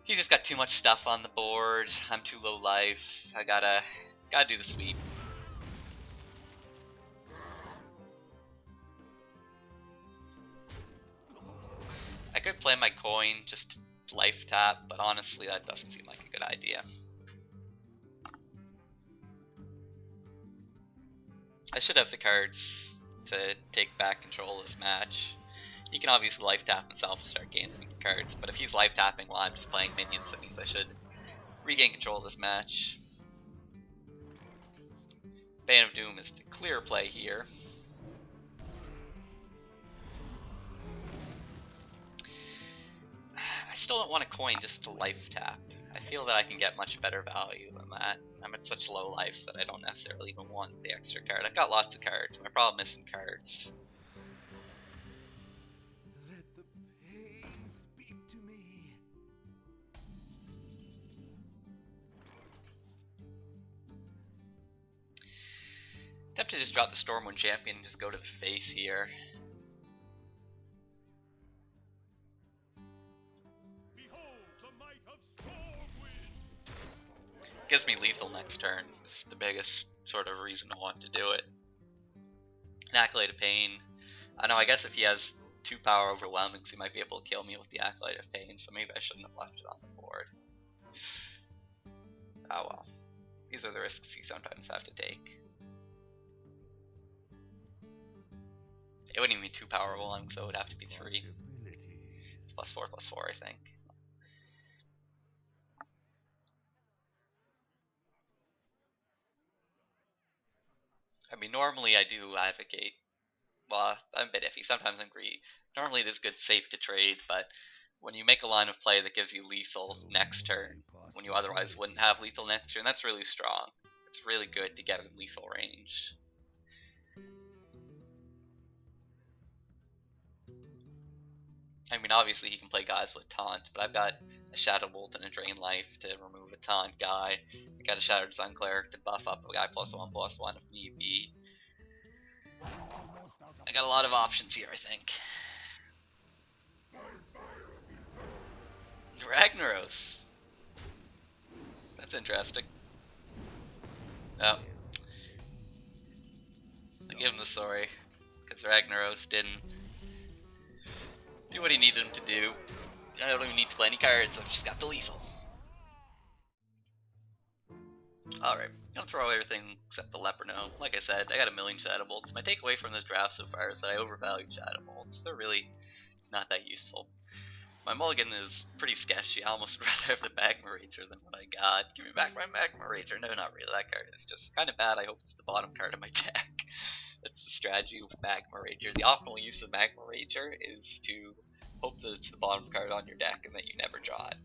He's just got too much stuff on the board. I'm too low life. I gotta do the sweep. I could play my coin just to life tap, but honestly, that doesn't seem like a good idea. I should have the cards to take back control of this match. He can obviously life tap himself to start gaining cards, but if he's life tapping while I'm just playing minions, that means I should regain control of this match. Bane of Doom is the clear play here. I still don't want a coin just to life tap. I feel that I can get much better value than that. I'm at such low life that I don't necessarily even want the extra card. I've got lots of cards. My problem isn't cards. Let the pain speak to me. Tempted to just drop the Stormwind Champion and just go to the face here. Gives me lethal next turn. It's the biggest sort of reason I want to do it. An Accolade of Pain. I know, I guess if he has 2 power overwhelming, so he might be able to kill me with the Acolyte of Pain, so maybe I shouldn't have left it on the board. Oh well. These are the risks you sometimes have to take. It wouldn't even be 2 power overwhelming, so it would have to be 3. It's +4/+4, I think. I mean, normally I do advocate. Well, I'm a bit iffy. Sometimes I'm greedy. Normally it is good, safe to trade, but when you make a line of play that gives you lethal next turn, when you otherwise wouldn't have lethal next turn, that's really strong. It's really good to get in lethal range. I mean, obviously he can play guys with taunt, but I've got a Shadow Bolt and a Drain Life to remove a taunt guy. I got a Shattered Sun Cleric to buff up a guy +1/+1 if need be. I got a lot of options here, I think. Ragnaros. That's interesting. Oh. I'll give him the sorry, because Ragnaros didn't do what he needed him to do. I don't even need to play any cards, I've just got the lethal. Alright, I'll throw everything except the Leperno. Like I said, I got a million Shadow Bolts. My takeaway from this draft so far is that I overvalued Shadow Bolts. They're really just not that useful. My mulligan is pretty sketchy. I almost rather have the Magma Rager than what I got. Give me back my Magma Rager. No, not really. That card is just kind of bad. I hope it's the bottom card of my deck. That's the strategy with Magma Rager. The optimal use of Magma Rager is to hope that it's the bottom card on your deck and that you never draw it.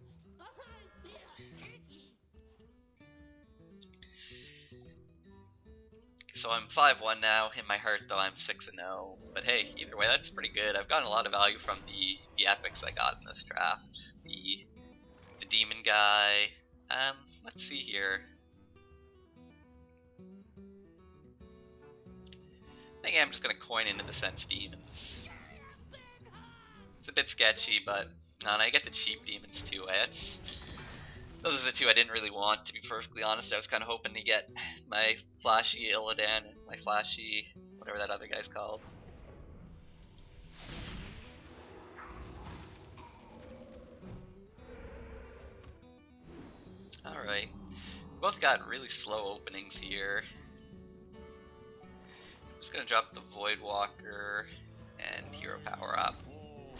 So I'm 5-1 now. In my heart, though, I'm 6-0. But hey, either way, that's pretty good. I've gotten a lot of value from the epics I got in this draft. The demon guy. Let's see here. I think I'm just gonna coin into the Sense Demons. It's a bit sketchy, but no, and I get the cheap demons too. Those are the two I didn't really want, to be perfectly honest. I was kind of hoping to get my flashy Illidan and my flashy whatever that other guy's called. Alright. Both got really slow openings here. I'm just gonna drop the Void Walker and Hero Power Up.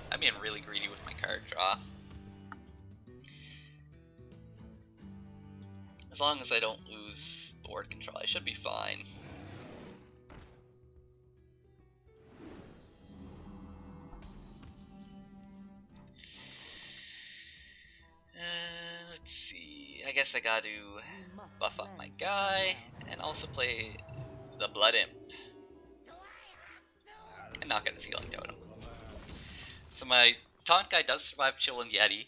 I'm being really greedy with my card draw. As long as I don't lose board control, I should be fine. Let's see. I guess I gotta buff up my guy and also play the Blood Imp. And not get a Sealing Totem. So my taunt guy does survive Chill and Yeti,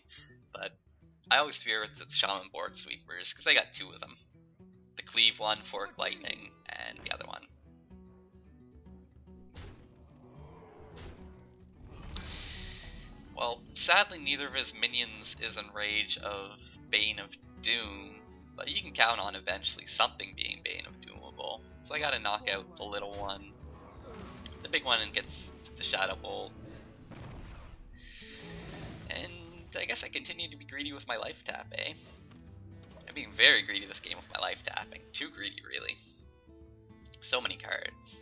but I always fear with the Shaman board sweepers because I got 2 of them. The Cleave one, Fork Lightning, and the other one. Well, sadly neither of his minions is in range of Bane of Doom, but you can count on eventually something being Bane of Doomable. So I gotta knock out the little one. The big one gets the Shadow Bolt. And I guess I continue to be greedy with my life tap, eh? I'm being very greedy this game with my life tapping. Too greedy, really. So many cards.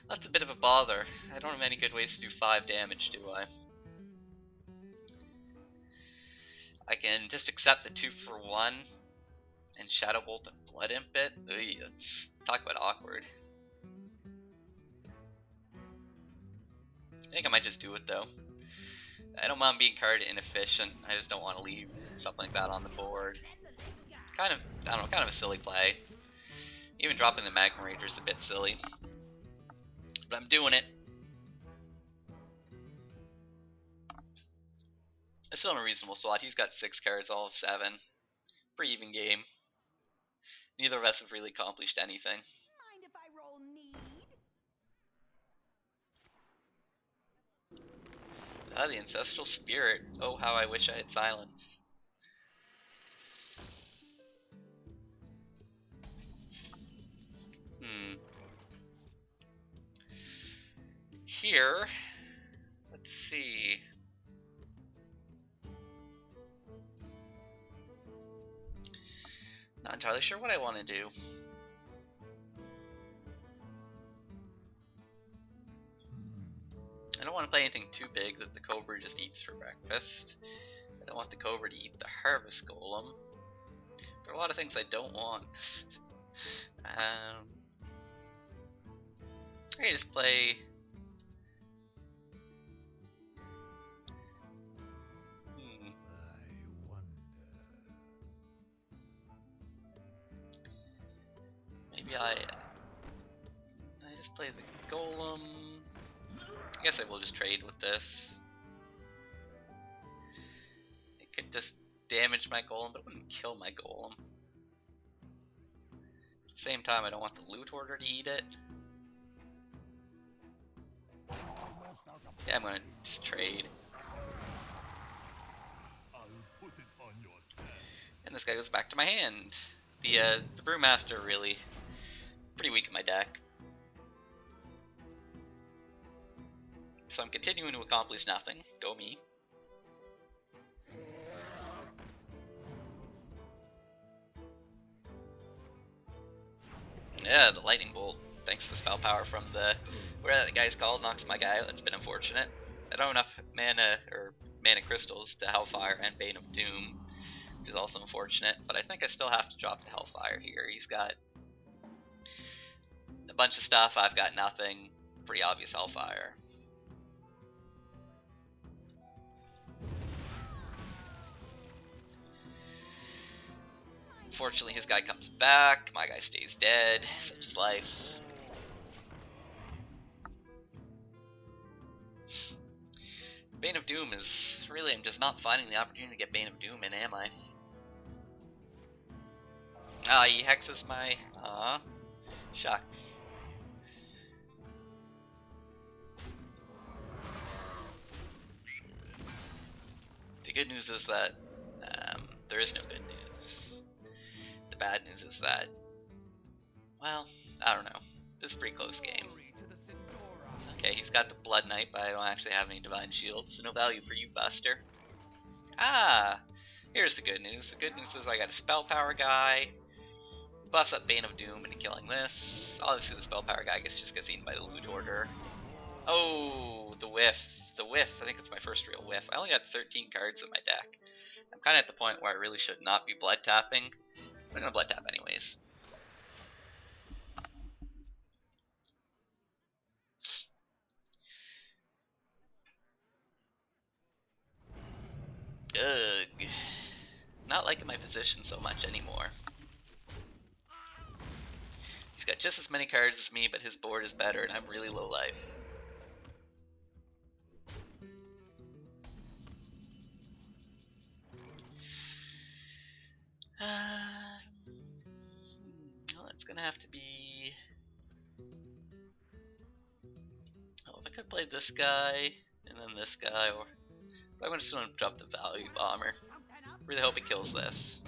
That's a bit of a bother. I don't have any good ways to do 5 damage, do I? I can just accept the 2 for 1 and Shadow Bolt and Blood Imp it. Ooh, let's talk about awkward. I think I might just do it though. I don't mind being card inefficient. I just don't want to leave something like that on the board. Kind of, I don't know, kind of a silly play. Even dropping the Magma Rager is a bit silly. But I'm doing it. It's still in a reasonable slot. He's got 6 cards, all of 7. Pretty even game. Neither of us have really accomplished anything. Mind if I roll need? The Ancestral Spirit. Oh, how I wish I had Silence. here, let's see. Not entirely sure what I want to do. I don't want to play anything too big that the Cobra just eats for breakfast. I don't want the Cobra to eat the Harvest Golem. There are a lot of things I don't want. I can just play... Maybe I just play the Golem. I guess I will just trade with this. It could just damage my Golem, but it wouldn't kill my Golem. At the same time, I don't want the Loot Hoarder to eat it. Yeah, I'm gonna just trade. And this guy goes back to my hand. The Brewmaster really pretty weak in my deck. So I'm continuing to accomplish nothing. Go me. Yeah, the lightning bolt, thanks to the spell power from the whatever that guy's called, knocks my guy out. That's been unfortunate. I don't have enough mana or mana crystals to Hellfire and Bane of Doom, which is also unfortunate. But I think I still have to drop the Hellfire here. He's got a bunch of stuff. I've got nothing. Pretty obvious Hellfire. Unfortunately, his guy comes back. My guy stays dead. Such is life. Bane of Doom is really, I'm just not finding the opportunity to get Bane of Doom in, am I? Ah, he hexes my... Aw. Shucks. The good news is that there is no good news. The bad news is that, well, I don't know. This is a pretty close game. Okay, he's got the Blood Knight, but I don't actually have any Divine Shields, so no value for you, Buster. Ah! Here's the good news. The good news is I got a Spell Power guy. Buffs up Bane of Doom into killing this. Obviously the Spell Power guy just gets eaten by the Loot Hoarder. Oh, the whiff. The whiff. I think it's my first real whiff. I only got 13 cards in my deck. I'm kind of at the point where I really should not be blood tapping. I'm gonna blood tap anyways. Ugh. Not liking my position so much anymore. He's got just as many cards as me, but his board is better, and I'm really low life. Well, it's gonna have to be... Oh, if I could play this guy, and then this guy, or... I'm just gonna drop the Value Bomber. Really hope it kills this.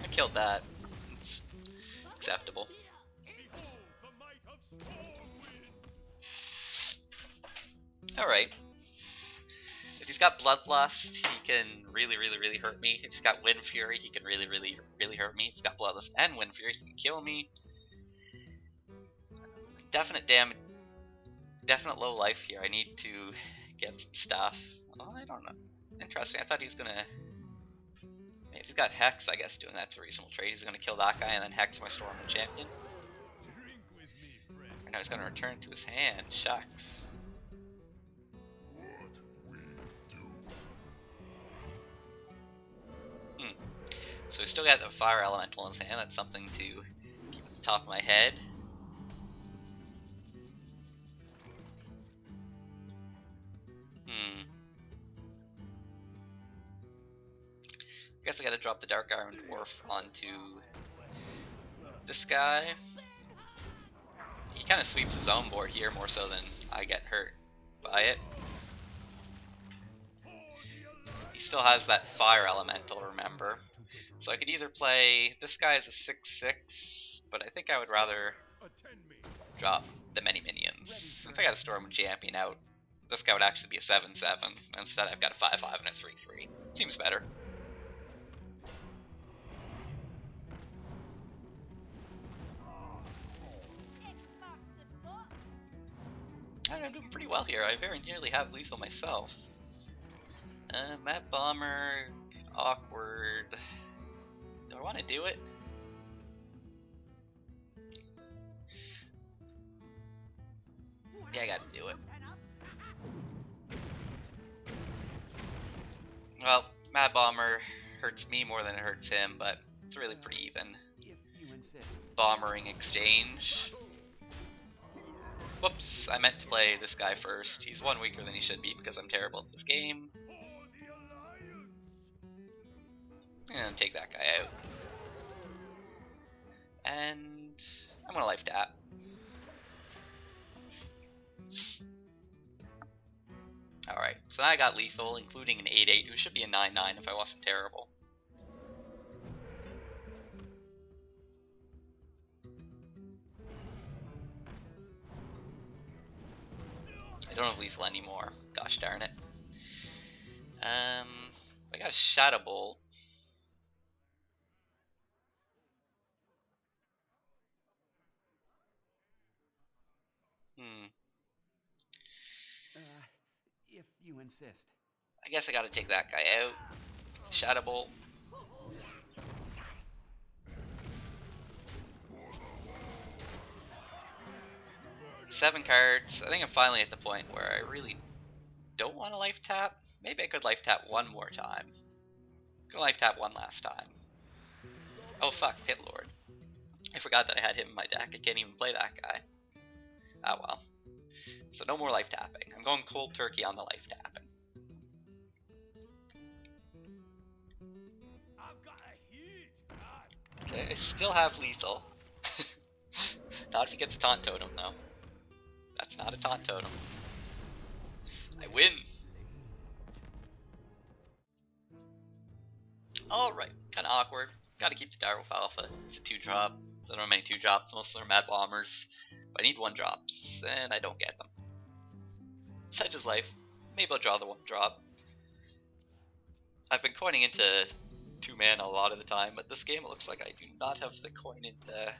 I killed that. It's acceptable. Alright. If he's got Bloodlust, he can really hurt me. If he's got Wind Fury, he can really hurt me. If he's got Bloodlust and Wind Fury, he can kill me. Definite damage. Definite low life here. I need to get some stuff. Oh, I don't know. Interesting. I thought he was gonna... If he's got Hex, I guess doing that's a reasonable trade. He's gonna kill that guy and then Hex my Storm Champion. And now he's gonna return to his hand. Shucks. So we still got the Fire Elemental in his hand. That's something to keep at the top of my head. I guess I gotta drop the Dark Iron Dwarf onto this guy. He kind of sweeps his own board here more so than I get hurt by it. He still has that Fire Elemental, remember? So I could either play... This guy is a 6/6, but I think I would rather drop the many minions. Since I got a Storm Champion out, this guy would actually be a 7/7. Instead, I've got a 5/5 and a 3/3. Seems better. I'm doing pretty well here. I very nearly have lethal myself. Mad Bomber, awkward. Do I want to do it? Yeah, I gotta do it. Well, Mad Bomber hurts me more than it hurts him, but it's really pretty even. If you insist. Bombering exchange. Whoops, I meant to play this guy first. He's one weaker than he should be because I'm terrible at this game. And take that guy out. And I'm gonna life tap. Alright, so now I got lethal, including an 8/8, who should be a 9/9 if I wasn't terrible. I don't have lethal anymore. Gosh darn it. I got a Shadow Bolt. If you insist. I guess I gotta take that guy out. Shadow Bolt. Seven cards. I think I'm finally at the point where I really don't want to life tap. Maybe I could life tap one more time. I'm gonna life tap one last time. Oh fuck, Pit Lord. I forgot that I had him in my deck. I can't even play that guy. Ah well. So no more life tapping. I'm going cold turkey on the life tapping. I've got a huge card. Okay, I still have lethal. Not if he gets a taunt totem though. That's not a taunt totem. I win! Alright, kinda awkward. Gotta keep the Direwolf Alpha. It's a 2-drop. I don't have many 2-drops, most of them are Mad Bombers. But I need 1-drops, and I don't get them. Sedge's life. Maybe I'll draw the 1-drop. I've been coining into 2 mana a lot of the time, but this game it looks like I do not have the coin into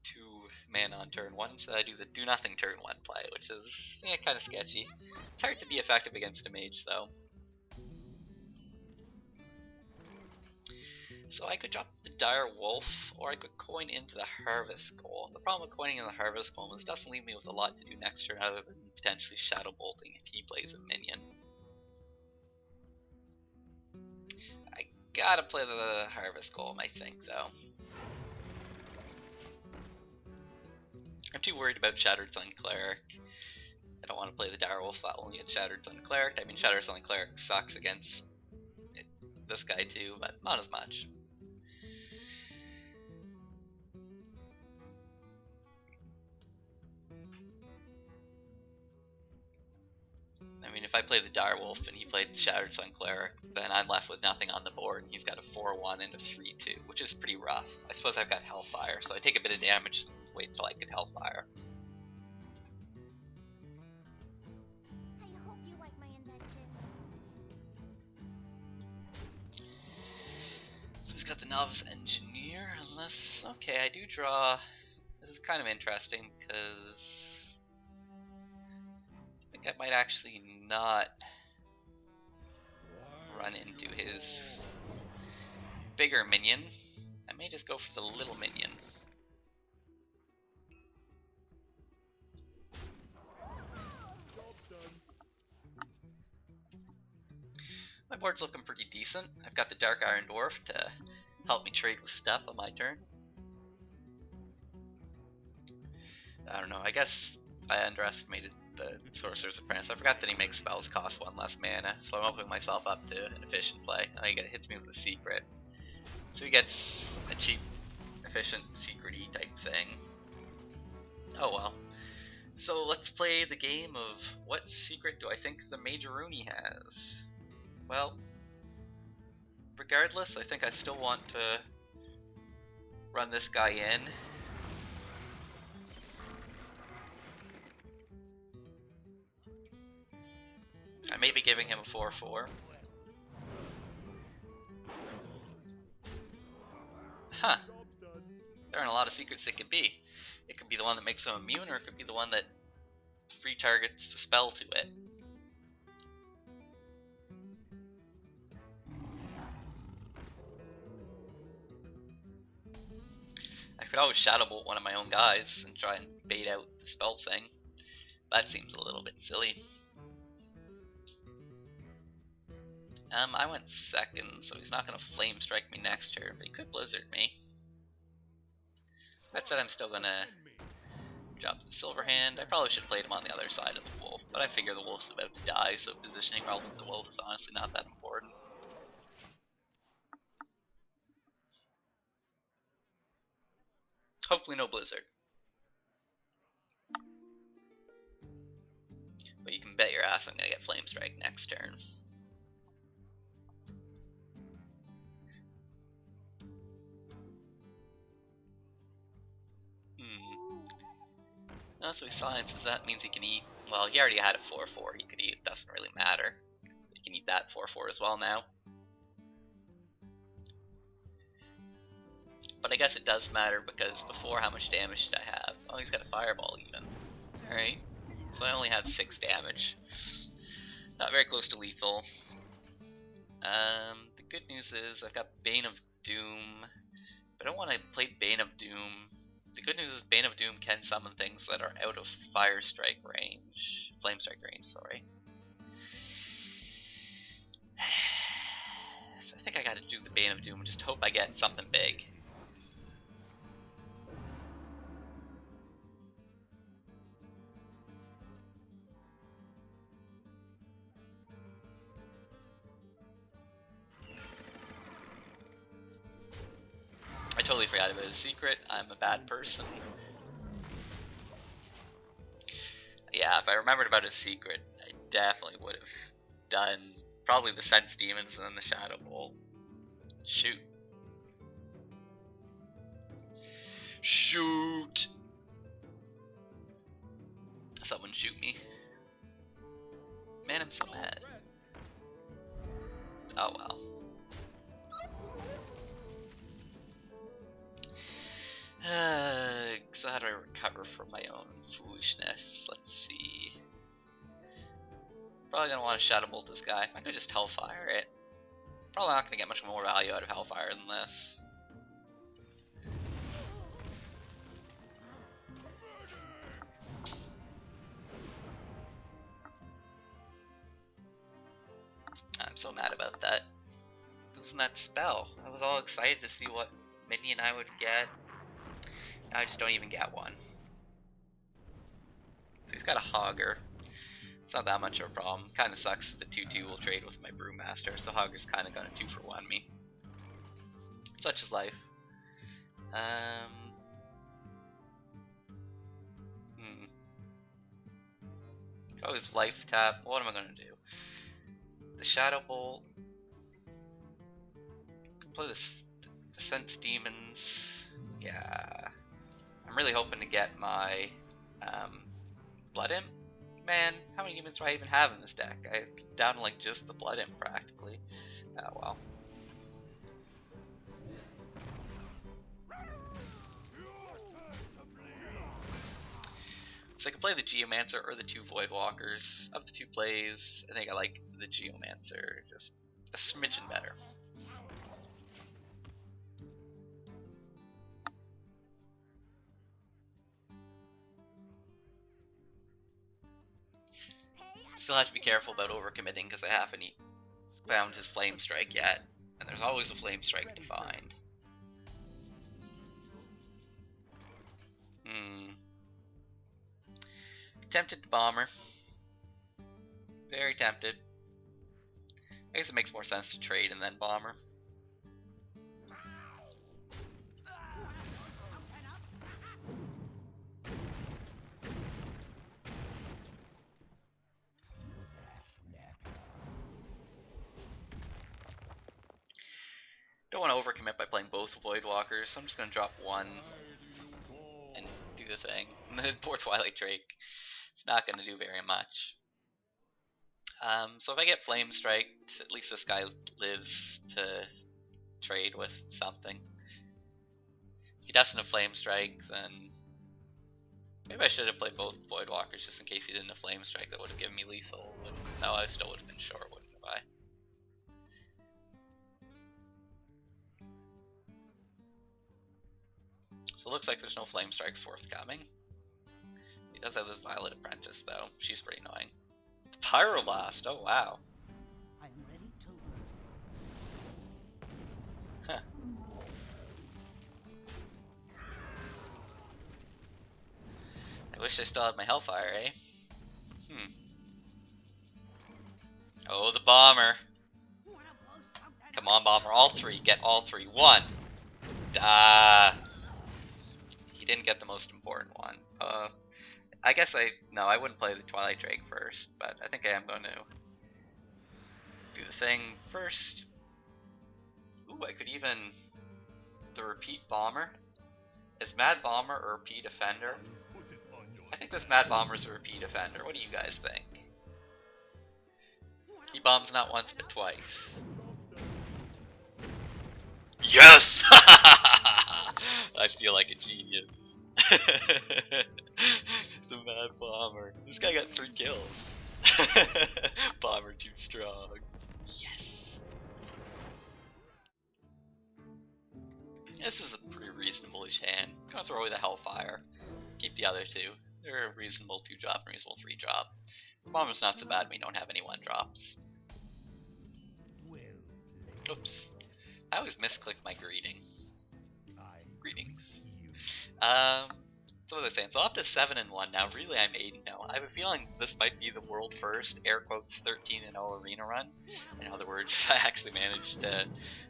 2 mana on turn 1, so I do the do nothing turn 1 play, which is kind of sketchy. It's hard to be effective against a mage though. So I could drop the Dire Wolf, or I could coin into the Harvest Golem. The problem with coining in the Harvest Golem is it doesn't leave me with a lot to do next turn other than potentially Shadow Bolting if he plays a minion. I gotta play the Harvest Golem, I think, though. I'm too worried about Shattered Sun Cleric. I don't want to play the Direwolf only at Shattered Sun Cleric. I mean, Shattered Sun Cleric sucks against this guy too, but not as much. I mean, if I play the Direwolf and he played the Shattered Sun Cleric, then I'm left with nothing on the board, and he's got a 4/1 and a 3/2, which is pretty rough. I suppose I've got Hellfire, so I take a bit of damage and wait until I get Hellfire. I hope you like my invention. So he's got the Novice Engineer, unless... Okay, I do draw... This is kind of interesting, because... I think I might actually not run into his bigger minion. I may just go for the little minion. My board's looking pretty decent. I've got the Dark Iron Dwarf to help me trade with stuff on my turn. I don't know, I guess I underestimated the Sorcerer's Apprentice. I forgot that he makes spells cost 1 less mana, so I'm opening myself up to an efficient play. And he hits me with a secret. So he gets a cheap, efficient, secret-y type thing. Oh well. So let's play the game of what secret do I think the Majoruni has? Well, regardless, I think I still want to run this guy in. I may be giving him a 4/4. Huh. There aren't a lot of secrets it could be. It could be the one that makes him immune, or it could be the one that free targets the spell to it. I could always Shadow Bolt one of my own guys and try and bait out the spell thing. That seems a little bit silly. I went second, so he's not going to Flame Strike me next turn, but he could Blizzard me. That said, I'm still going to drop the Silver Hand. I probably should have played him on the other side of the Wolf, but I figure the Wolf's about to die, so positioning relative to the Wolf is honestly not that important. Hopefully no Blizzard. But you can bet your ass I'm going to get Flame Strike next turn. No, so he silences. That means he can eat. Well, he already had a 4/4 he could eat. It doesn't really matter. He can eat that 4/4 as well now. But I guess it does matter because before, how much damage did I have? Oh, he's got a Fireball even. Alright. So I only have 6 damage. Not very close to lethal. The good news is I've got Bane of Doom. But I don't want to play Bane of Doom. The good news is Bane of Doom can summon things that are out of Fire Strike range. Flame Strike range, sorry. So I think I gotta do the Bane of Doom and just hope I get something big. I totally forgot about his secret. I'm a bad person. Yeah, if I remembered about his secret, I definitely would have done probably the Sense Demons and then the Shadow Bolt. Shoot. Shoot! Someone shoot me. Man, I'm so mad. Oh well. So how do I recover from my own foolishness? Let's see. Probably gonna want to Shadow Bolt this guy. I could just Hellfire it. Probably not gonna get much more value out of Hellfire than this. I'm so mad about that. Losing that spell. I was all excited to see what minion I would get. Now I just don't even get one. So he's got a Hogger. It's not that much of a problem. Kind of sucks that the 2/2 will trade with my Brewmaster, so Hogger's kind of gonna 2-for-1 me. Such is life. Always life tap. What am I gonna do? The Shadow Bolt. Can play the Sense Demons. Yeah. I'm really hoping to get my Blood Imp. Man, how many demons do I even have in this deck? I'm down to like just the Blood Imp practically. Oh well. So I can play the Geomancer or the 2 Voidwalkers. Of the 2 plays, I think I like the Geomancer just a smidgen better. Still have to be careful about overcommitting because I haven't found his Flame Strike yet. And there's always a Flame Strike to find. Tempted to Bomber. Very tempted. I guess it makes more sense to trade and then Bomber. Don't want to overcommit by playing both Voidwalkers, so I'm just going to drop one and do the thing. The poor Twilight Drake. It's not going to do very much. So if I get Flame Striked, at least this guy lives to trade with something. If he doesn't have Flame Strike, then maybe I should have played both Voidwalkers just in case he didn't have Flame Strike. That would have given me lethal, but no, I still would have been short, wouldn't have I? So it looks like there's no Flame Strike forthcoming. He does have this Violet Apprentice though. She's pretty annoying. Pyroblast, oh wow. I'm ready to learn. Huh. I wish I still had my Hellfire, eh? Oh, the Bomber. Come on, Bomber. All three. Get all three. One. He didn't get the most important one. I guess no, I wouldn't play the Twilight Drake first, but I think I am going to do the thing first. Ooh, I could even the Repeat Bomber. Is Mad Bomber a Repeat Offender? I think this Mad Bomber's a Repeat Offender. What do you guys think? He bombs not once but twice. Yes! I feel like a genius. The Mad Bomber. This guy got 3 kills. Bomber too strong. Yes! This is a pretty reasonable-ish hand. I'm gonna throw away the Hellfire. Keep the other 2. They're a reasonable 2-drop and reasonable 3-drop. Bomber's not so bad when we don't have any 1-drops. Oops. I always misclick my greetings. So what was I saying? So up to 7-1 now. Really, I'm 8-0. I have a feeling this might be the world first, air quotes, 13-0 arena run. In other words, I actually managed to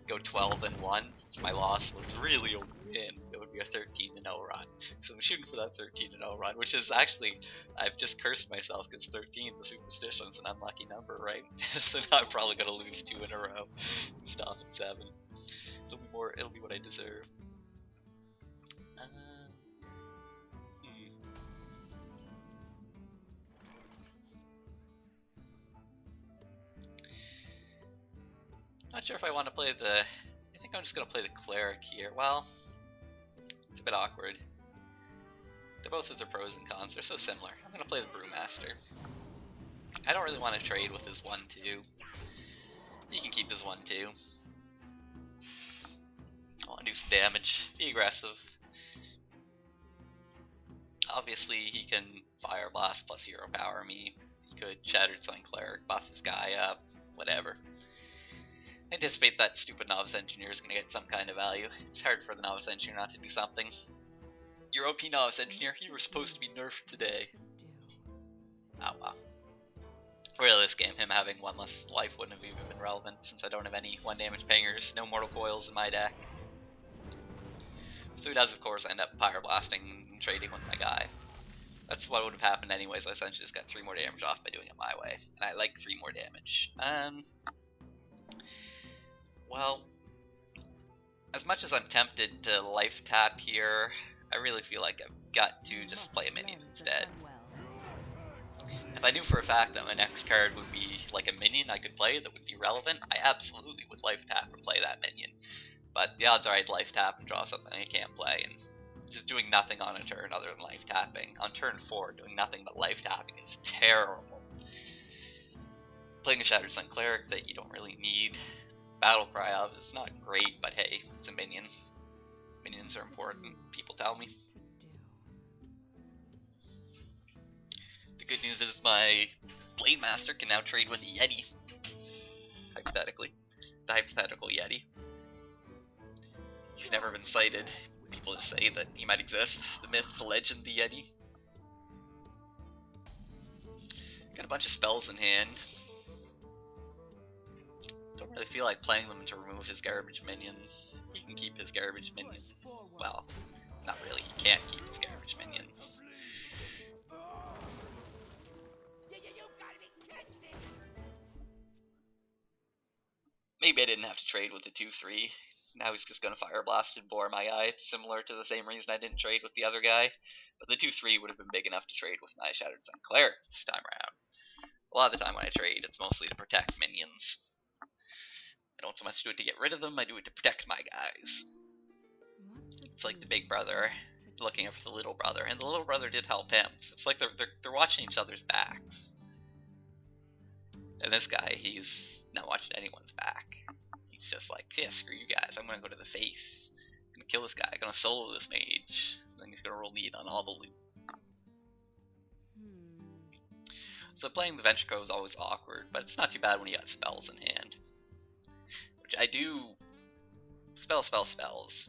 go 12-1. Since my loss was really a win, it would be a 13-0 run. So I'm shooting for that 13-0 run, which is actually, I've just cursed myself because 13, the superstition's an unlucky number, right? So now I'm probably gonna lose 2 in a row and stop at 7. It'll be what I deserve. Not sure if I want to play I think I'm just going to play the Cleric here. Well, it's a bit awkward. They're both with their pros and cons. They're so similar. I'm going to play the Brewmaster. I don't really want to trade with his 1-2. He can keep his 1-2. I want to do some damage. Be aggressive. Obviously, he can Fire Blast plus Hero Power me. He could Shattered Sun Cleric, buff his guy up. Whatever. I anticipate that stupid Novice Engineer is going to get some kind of value. It's hard for the Novice Engineer not to do something. You're OP Novice Engineer, you were supposed to be nerfed today. Oh wow. Really, this game, him having 1 less life wouldn't have even been relevant since I don't have any 1 damage pingers, no Mortal Coils in my deck. So he does, of course, end up Pyro Blasting and trading with my guy. That's what would have happened anyways. I essentially just got 3 more damage off by doing it my way. And I like 3 more damage. Well, as much as I'm tempted to life tap here, I really feel like I've got to just play a minion instead. If I knew for a fact that my next card would be like a minion I could play that would be relevant, I absolutely would life tap and play that minion. But the odds are I'd life tap and draw something I can't play, and just doing nothing on a turn other than life tapping. On turn 4, doing nothing but life tapping is terrible. Playing a Shattered Sun Cleric that you don't really need Battle Cry of is not great, but hey, it's a minion. Minions are important, people tell me. The good news is my Blade Master can now trade with a Yeti. Hypothetically. The hypothetical Yeti. He's never been cited. People just say that he might exist. The myth, the legend, the Yeti. Got a bunch of spells in hand. Don't really feel like playing them to remove his garbage minions. He can keep his garbage minions. Well, not really. He can't keep his garbage minions. Maybe I didn't have to trade with the 2-3. Now he's just going to Fire Blast and bore my guy. It's similar to the same reason I didn't trade with the other guy. But the 2-3 would have been big enough to trade with my Shattered Sun Cleric this time around. A lot of the time when I trade, it's mostly to protect minions. I don't so much do it to get rid of them, I do it to protect my guys. It's like the big brother looking out for the little brother, and the little brother did help him. It's like they're watching each other's backs. And this guy, he's not watching anyone's back. He's just like, yeah, screw you guys, I'm gonna go to the face. I'm gonna kill this guy, I'm gonna solo this mage. And then he's gonna roll lead on all the loot. So playing the Venture Co is always awkward, but it's not too bad when you got spells in hand. Which I do... Spells.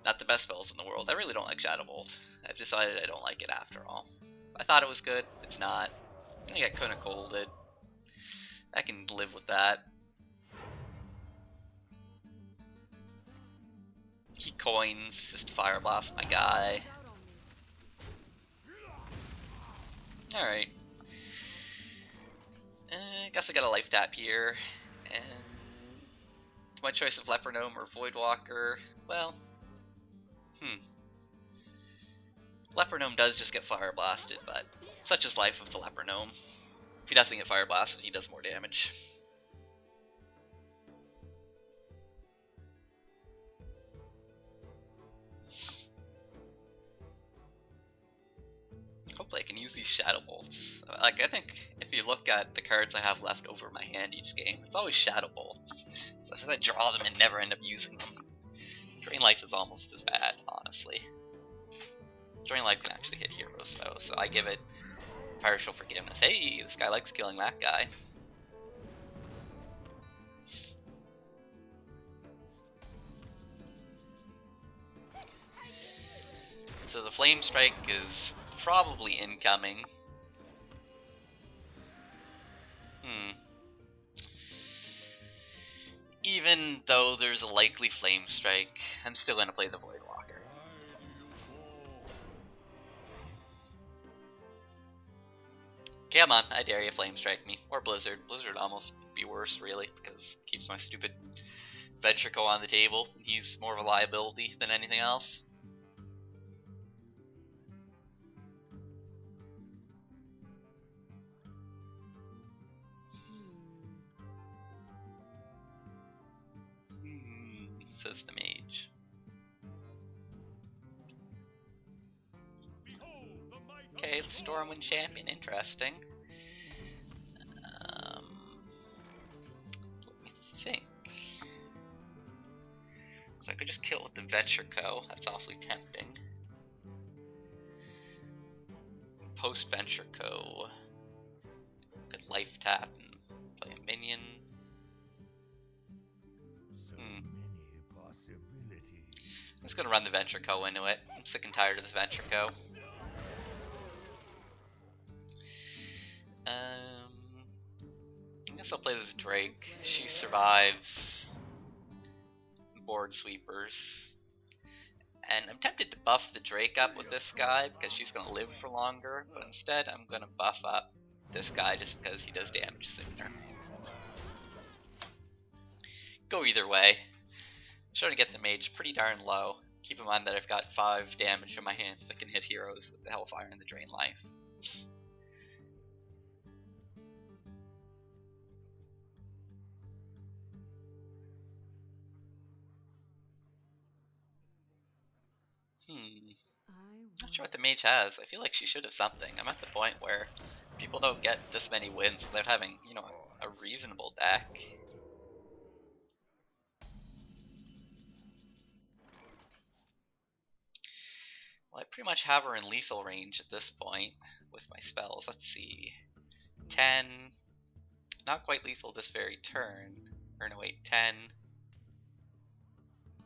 Not the best spells in the world. I really don't like Shadow Bolt. I've decided I don't like it after all. I thought it was good, it's not. I get kinda colded. I can live with that. He coins, just Fire Blast my guy. Alright. I guess I got a life tap here. And my choice of Leper Gnome or Voidwalker, well, Leper Gnome does just get Fire Blasted, but such is life of the Leper Gnome. If he doesn't get Fire Blasted, he does more damage. Hopefully I can use these Shadow Bolts. Like, I think if you look at the cards I have left over my hand each game, it's always Shadow Bolts. So if I draw them and never end up using them. Drain Life is almost as bad, honestly. Drain Life can actually hit heroes though, so I give it partial forgiveness. Hey, this guy likes killing that guy. So the Flame Strike is probably incoming. Even though there's a likely Flame Strike, I'm still going to play the Voidwalker. Come on, I dare you Flame Strike me. Or Blizzard. Blizzard almost would be worse, really, because it keeps my stupid Venture Co on the table. He's more of a liability than anything else. Says the mage. Okay, Stormwind Champion, interesting. Let me think. So I could just kill with the Venture Co. That's awfully tempting. Post Venture Co. Could life tap and play a minion. I'm just gonna run the Venture Co. into it. I'm sick and tired of this Venture Co. I guess I'll play this Drake. She survives board sweepers. And I'm tempted to buff the Drake up with this guy because she's gonna live for longer, but instead I'm gonna buff up this guy just because he does damage sooner. Go either way. I'm starting to get the mage pretty darn low. Keep in mind that I've got 5 damage in my hand that can hit heroes with the Hellfire and the Drain Life. Not sure what the mage has. I feel like she should have something. I'm at the point where people don't get this many wins without having, you know, a reasonable deck. Well, I pretty much have her in lethal range at this point with my spells. Let's see. 10. Not quite lethal this very turn. Or no, wait, 10.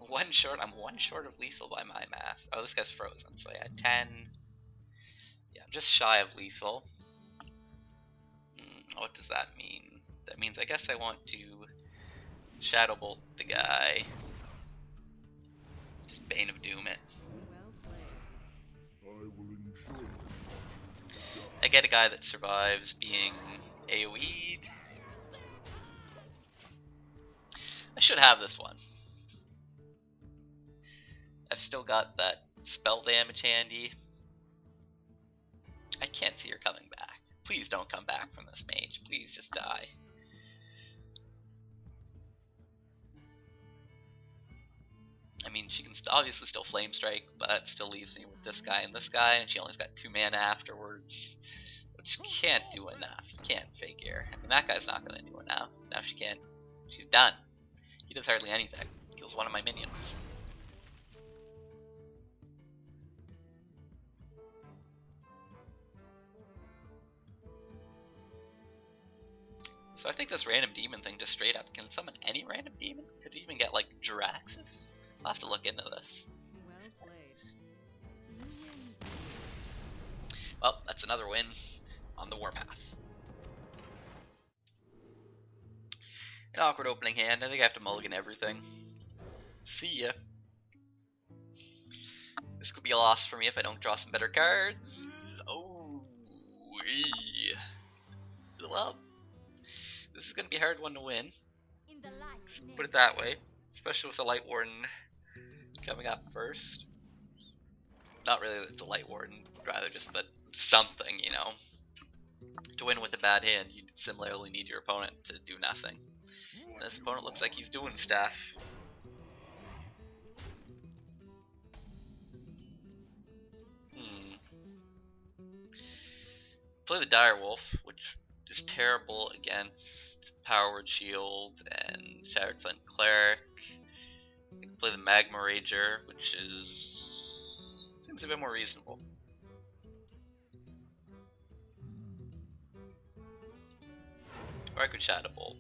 One short. I'm one short of lethal by my math. Oh, this guy's frozen. So yeah, 10. Yeah, I'm just shy of lethal. What does that mean? That means I guess I want to Shadow Bolt the guy. Just Bane of Doom it. I get a guy that survives being AoE'd. I should have this one. I've still got that spell damage handy. I can't see her coming back. Please don't come back from this mage. Please just die. I mean, she can obviously still Flame Strike, but that still leaves me with this guy, and she only's got 2 mana afterwards, which can't do enough. You can't figure. I mean, that guy's not going to do enough. Now she can't. She's done. He does hardly anything. Kills one of my minions. So I think this random demon thing just straight up can summon any random demon? Could you even get like Jiraxis? I'll have to look into this. Well played. Well, that's another win on the Warpath. An awkward opening hand. I think I have to mulligan everything. See ya. This could be a loss for me if I don't draw some better cards. Oh, well, this is gonna be a hard one to win. In the light, Put it that way, especially with the Light Warden coming up first. Not really the Light Warden, rather just that something, you know. To win with a bad hand, you similarly need your opponent to do nothing. And this opponent looks like he's doing stuff. Play the Direwolf, which is terrible against Power Word Shield and Shattered Sun Cleric. I can play the Magma Rager, which seems a bit more reasonable. Or I could Shadow Bolt.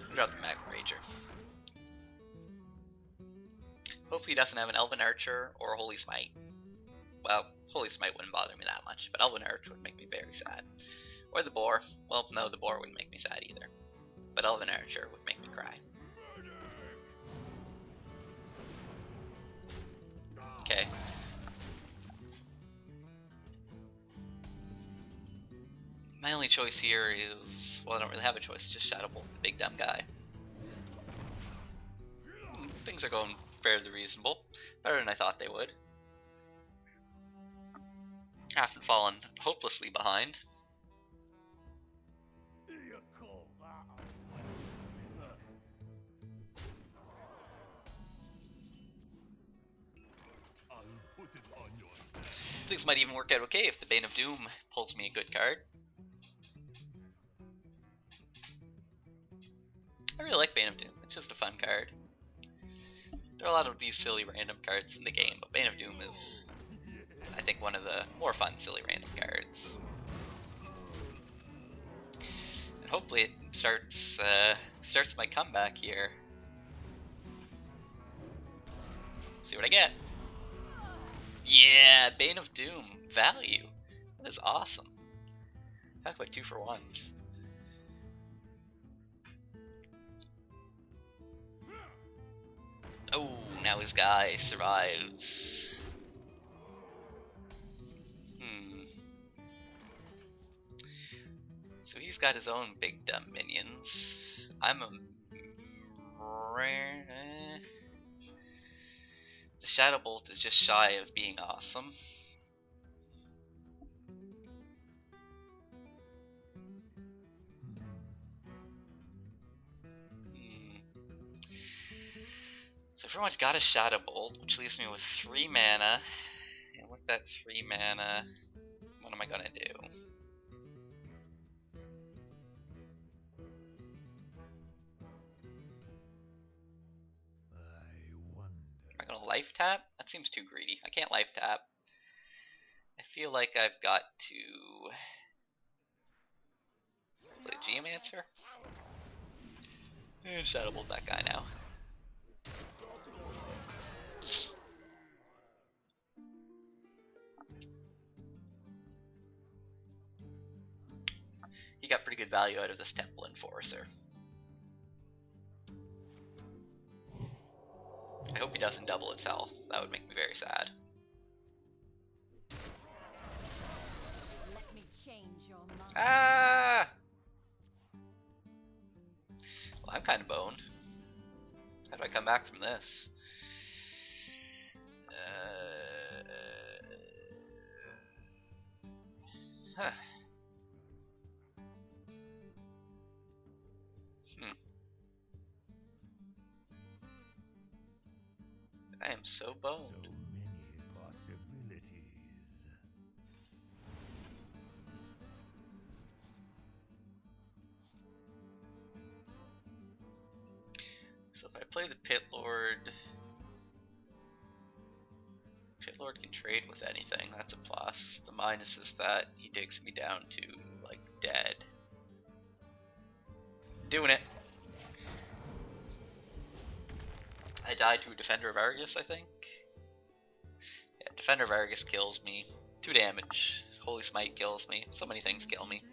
I'll drop the Magma Rager. Hopefully he doesn't have an Elven Archer or a Holy Smite. Well, Holy Smite wouldn't bother me that much, but Elven Archer would make me very sad. Or the Boar. Well, no, the Boar wouldn't make me sad either. But Elven Archer would make me cry. Okay. My only choice here is, well, I don't really have a choice, just Shadow Bolt the big dumb guy. Things are going fairly reasonable. Better than I thought they would. Haven't fallen hopelessly behind. Things might even work out okay if the Bane of Doom pulls me a good card. I really like Bane of Doom, it's just a fun card. There are a lot of these silly random cards in the game, but Bane of Doom is, I think, one of the more fun silly random cards. And hopefully it starts my comeback here. See what I get. Yeah, Bane of Doom value. That is awesome. Talk about 2 for 1s. Oh, now his guy survives. So he's got his own big dumb minions. I'm a... The Shadow Bolt is just shy of being awesome. So I've pretty much got a Shadow Bolt, which leaves me with 3 mana. And with that 3 mana, what am I gonna do? Am I gonna life tap? That seems too greedy. I can't life tap. I feel like I've got to play Geomancer. Shadow Bolt that guy now. He got pretty good value out of this Temple Enforcer. I hope he doesn't double its health. That would make me very sad. let me change your mind. Ah! Well, I'm kind of boned. How do I come back from this? Huh. I am so boned. So many possibilities. So if I play the Pit Lord can trade with anything, that's a plus. The minus is that he takes me down to, like, dead. Doing it. I died to a Defender of Argus, I think. Yeah, Defender of Argus kills me. 2 damage. Holy Smite kills me. So many things kill me.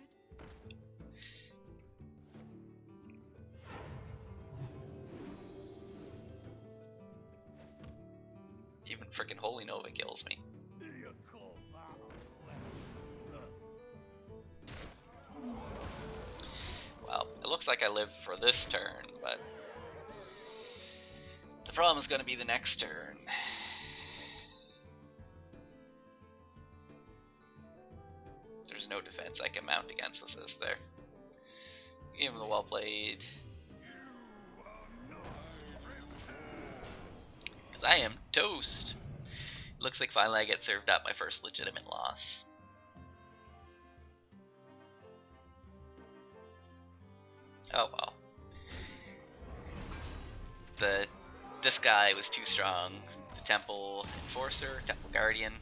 Even freaking Holy Nova kills me. Well, it looks like I live for this turn, but the problem is going to be the next turn. There's no defense I can mount against this, is there? Give him the well played. Because I am toast. Looks like finally I get served up my first legitimate loss. Oh well. This guy was too strong. The Temple Enforcer, Temple Guardian.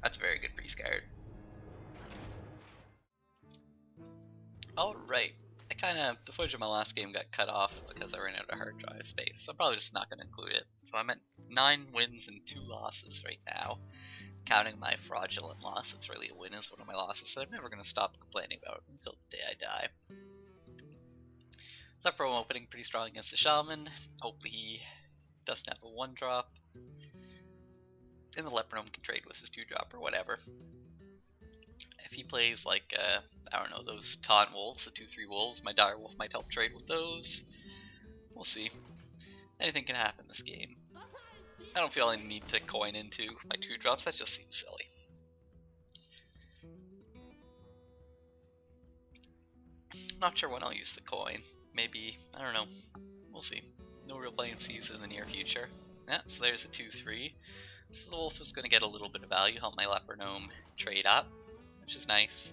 That's a very good priest card. Alright. The footage of my last game got cut off because I ran out of hard drive space. So I'm probably just not going to include it. So I'm at 9 wins and 2 losses right now. Counting my fraudulent loss, it's really a win, is one of my losses that I'm never going to stop complaining about until the day I die. Zepro opening pretty strong against the Shaman. Hopefully he doesn't have a 1-drop. And the Lepronome can trade with his 2-drop or whatever. If he plays like, I don't know, those Taunt Wolves, the 2-3 Wolves, my Dire Wolf might help trade with those. We'll see. Anything can happen this game. I don't feel I need to coin into my 2-drops, that just seems silly. Not sure when I'll use the coin. Maybe, I don't know. We'll see. No real playing season in the near future. Yeah, so there's a 2-3. So the Wolf is going to get a little bit of value, help my Lepronome trade up, which is nice.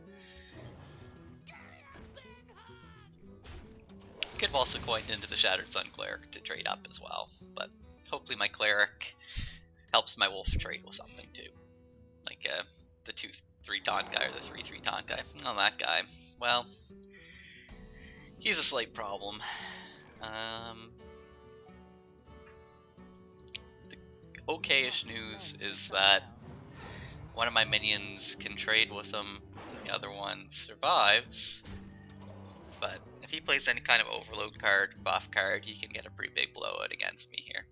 Could have also coined into the Shattered Sun Cleric to trade up as well, but hopefully my Cleric helps my Wolf trade with something too. Like the 2-3 taunt guy or the 3-3 taunt guy. Oh, that guy. Well, he's a slight problem. The okayish news is that one of my minions can trade with him, and the other one survives. But if he plays any kind of overload card, buff card, he can get a pretty big blowout against me here.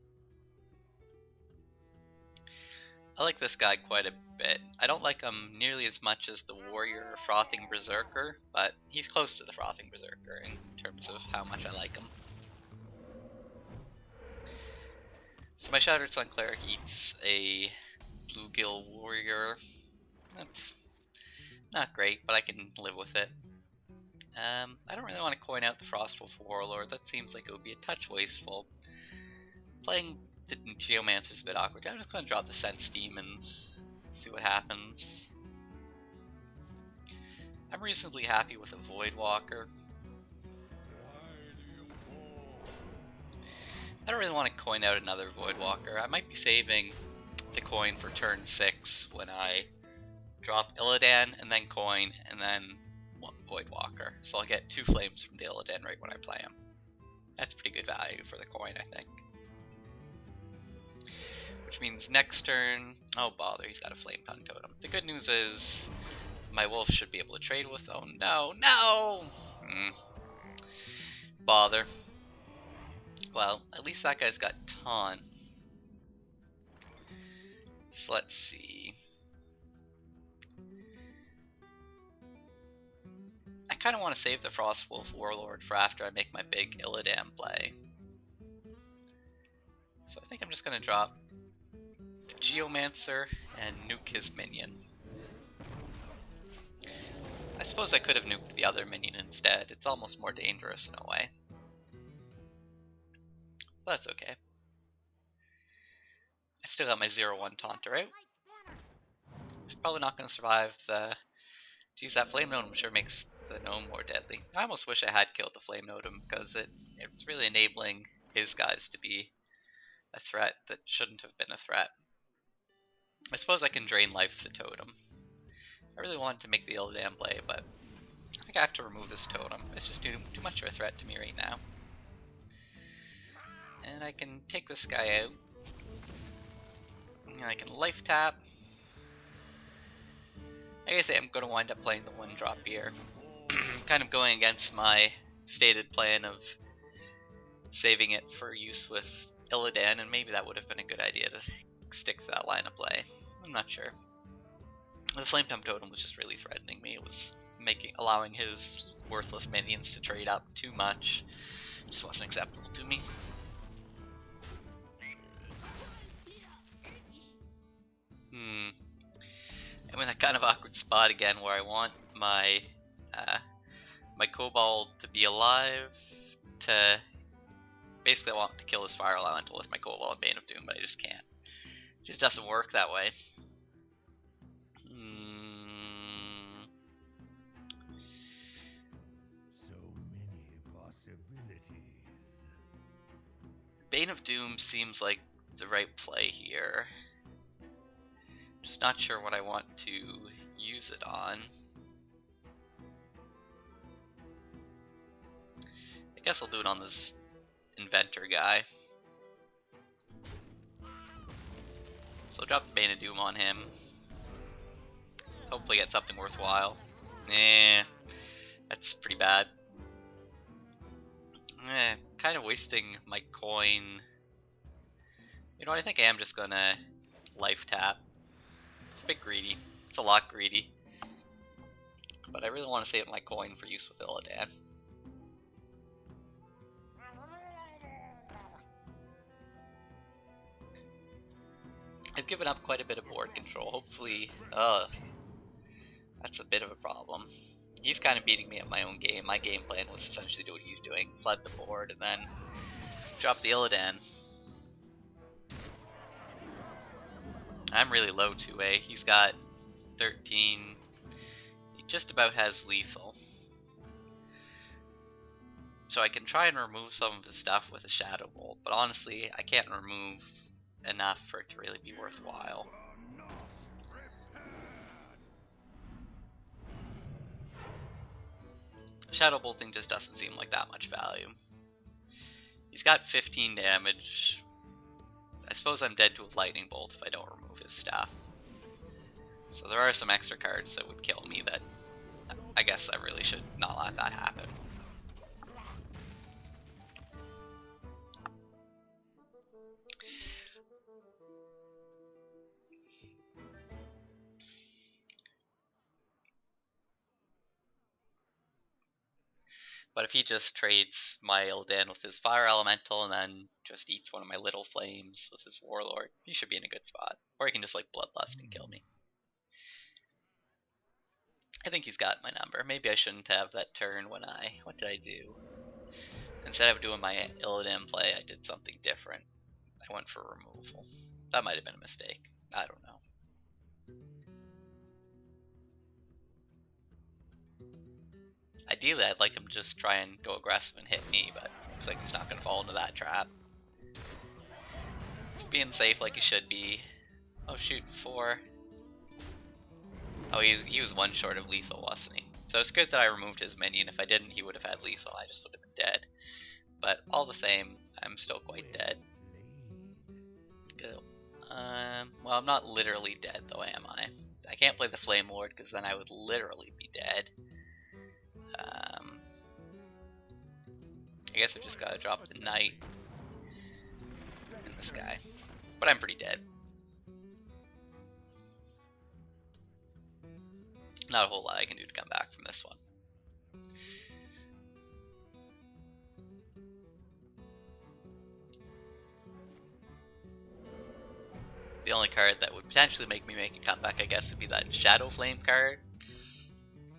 I like this guy quite a bit. I don't like him nearly as much as the Warrior Frothing Berserker, but he's close to the Frothing Berserker in terms of how much I like him. So my Shattered Sun Cleric eats a Bluegill Warrior. That's not great, but I can live with it. I don't really want to coin out the Frostwolf Warlord. That seems like it would be a touch wasteful. Playing the Geomancer is a bit awkward. I'm just going to drop the Sense Demons, see what happens. I'm reasonably happy with a Voidwalker. I don't really want to coin out another Voidwalker. I might be saving the coin for turn 6 when I drop Illidan and then coin and then Voidwalker. So I'll get 2 flames from the Illidan right when I play him. That's pretty good value for the coin, I think. Which means next turn, oh bother, he's got a Flame Tongue Totem. The good news is my Wolf should be able to trade with, oh no, no! Bother. Well, at least that guy's got Taunt. So let's see. I kind of want to save the Frostwolf Warlord for after I make my big Illidan play. So I think I'm just going to drop the Geomancer and nuke his minion. I suppose I could have nuked the other minion instead. It's almost more dangerous in a way. But that's okay. I still got my 0-1 taunter out. He's probably not going to survive the... Geez, that flame totem sure makes the gnome more deadly. I almost wish I had killed the flame totem because it's really enabling his guys to be a threat that shouldn't have been a threat. I suppose I can drain life the totem. I really wanted to make the Illidan play, but I think I have to remove this totem. It's just too much of a threat to me right now. And I can take this guy out. And I can life tap. Like I say, I'm going to wind up playing the 1-drop here. Kind of going against my stated plan of saving it for use with Illidan, and maybe that would have been a good idea to stick to that line of play. I'm not sure. The Flame Totem was just really threatening me. It was allowing his worthless minions to trade up too much. It just wasn't acceptable to me. I'm in that kind of awkward spot again where I want my my kobold to be alive to basically I want to kill this fire elemental with my kobold and Bane of Doom, but I just can't. It just doesn't work that way. So many possibilities. Bane of Doom seems like the right play here. Just not sure what I want to use it on. I guess I'll do it on this inventor guy. So I'll drop the Bane of Doom on him. Hopefully get something worthwhile. That's pretty bad. Kind of wasting my coin. You know what, I think I am just gonna life tap. It's a bit greedy. It's a lot greedy. But I really want to save my coin for use with Illidan. I've given up quite a bit of board control. Hopefully, that's a bit of a problem. He's kind of beating me at my own game. My game plan was essentially do what he's doing. Flood the board and then drop the Illidan. I'm really low 2A. He's got 13. He just about has lethal. So I can try and remove some of his stuff with a Shadow Bolt, but honestly, I can't remove enough for it to really be worthwhile. Shadow Bolting just doesn't seem like that much value. He's got 15 damage. I suppose I'm dead to a Lightning Bolt if I don't remove his stuff. So there are some extra cards that would kill me that I guess I really should not let that happen. But if he just trades my Illidan with his Fire Elemental and then just eats one of my Little Flames with his Warlord, he should be in a good spot. Or he can just like Bloodlust and kill me. I think he's got my number. Maybe I shouldn't have that turn when what did I do? Instead of doing my Illidan play, I did something different. I went for removal. That might have been a mistake. I don't know. Ideally, I'd like him to just try and go aggressive and hit me, but looks like he's not going to fall into that trap. He's being safe like he should be. Oh shoot, 4. Oh, he was one short of lethal, wasn't he? So it's good that I removed his minion. If I didn't, he would have had lethal. I just would have been dead. But all the same, I'm still quite dead. Good. Well, I'm not literally dead, though, am I? I can't play the Flame Lord, because then I would literally be dead. I guess I just gotta drop the Knight and this guy. But I'm pretty dead. Not a whole lot I can do to come back from this one. The only card that would potentially make me make a comeback, I guess, would be that Shadow Flame card.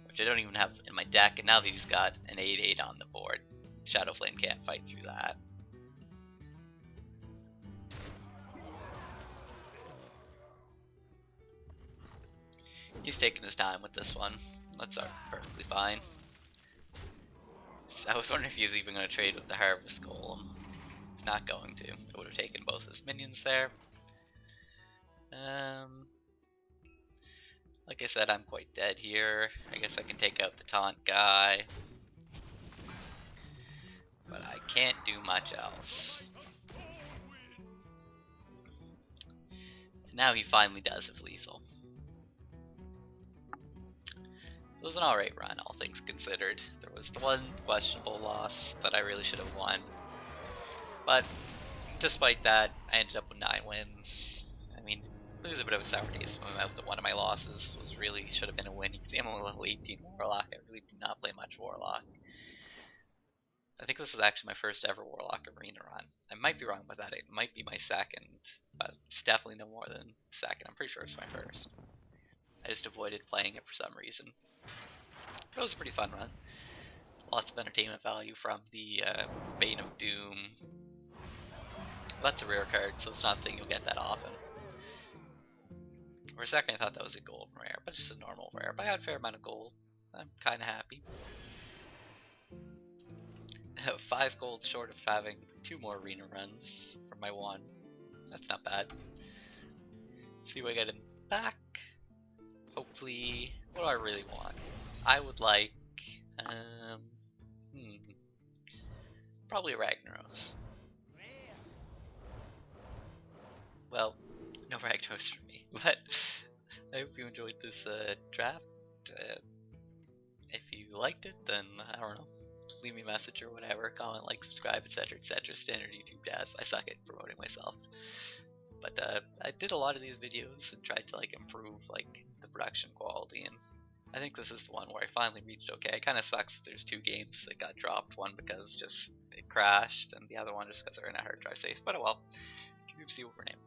Which which I don't even have in my deck, and now that he's got an 8/8 on the board, Shadow Flame can't fight through that. He's taking his time with this one. That's perfectly fine. So I was wondering if he was even going to trade with the Harvest Golem. He's not going to. I would have taken both his minions there. Like I said, I'm quite dead here. I guess I can take out the taunt guy. But I can't do much else. And now he finally does have lethal. It was an alright run, all things considered. There was the one questionable loss that I really should have won. But despite that, I ended up with 9 wins. I mean, lose a bit of a sour taste in my mouth that one of my losses was really should have been a win. You can see I'm only level 18 Warlock. I really do not play much Warlock. I think this is actually my first ever Warlock arena run. I might be wrong about that. It might be my second, but it's definitely no more than second. I'm pretty sure it's my first. I just avoided playing it for some reason. But it was a pretty fun run. Lots of entertainment value from the Bane of Doom. That's a rare card, so it's not a thing you'll get that often. For a second I thought that was a golden rare, but it's just a normal rare. But I got a fair amount of gold. I'm kind of happy. 5 gold short of having 2 more arena runs for my 1. That's not bad. See what I get in back. Hopefully, what do I really want? I would like, probably Ragnaros. Well, no Ragnaros for me, but I hope you enjoyed this draft. If you liked it, then I don't know, leave me a message or whatever, comment, like, subscribe, etc., etc. Standard YouTube jazz. I suck at promoting myself, but I did a lot of these videos and tried to like improve like the production quality, and I think this is the one where I finally reached okay. It kind of sucks that there's 2 games that got dropped, one because just it crashed and the other one just because they're in a hard drive space, but oh well. Keep see over name.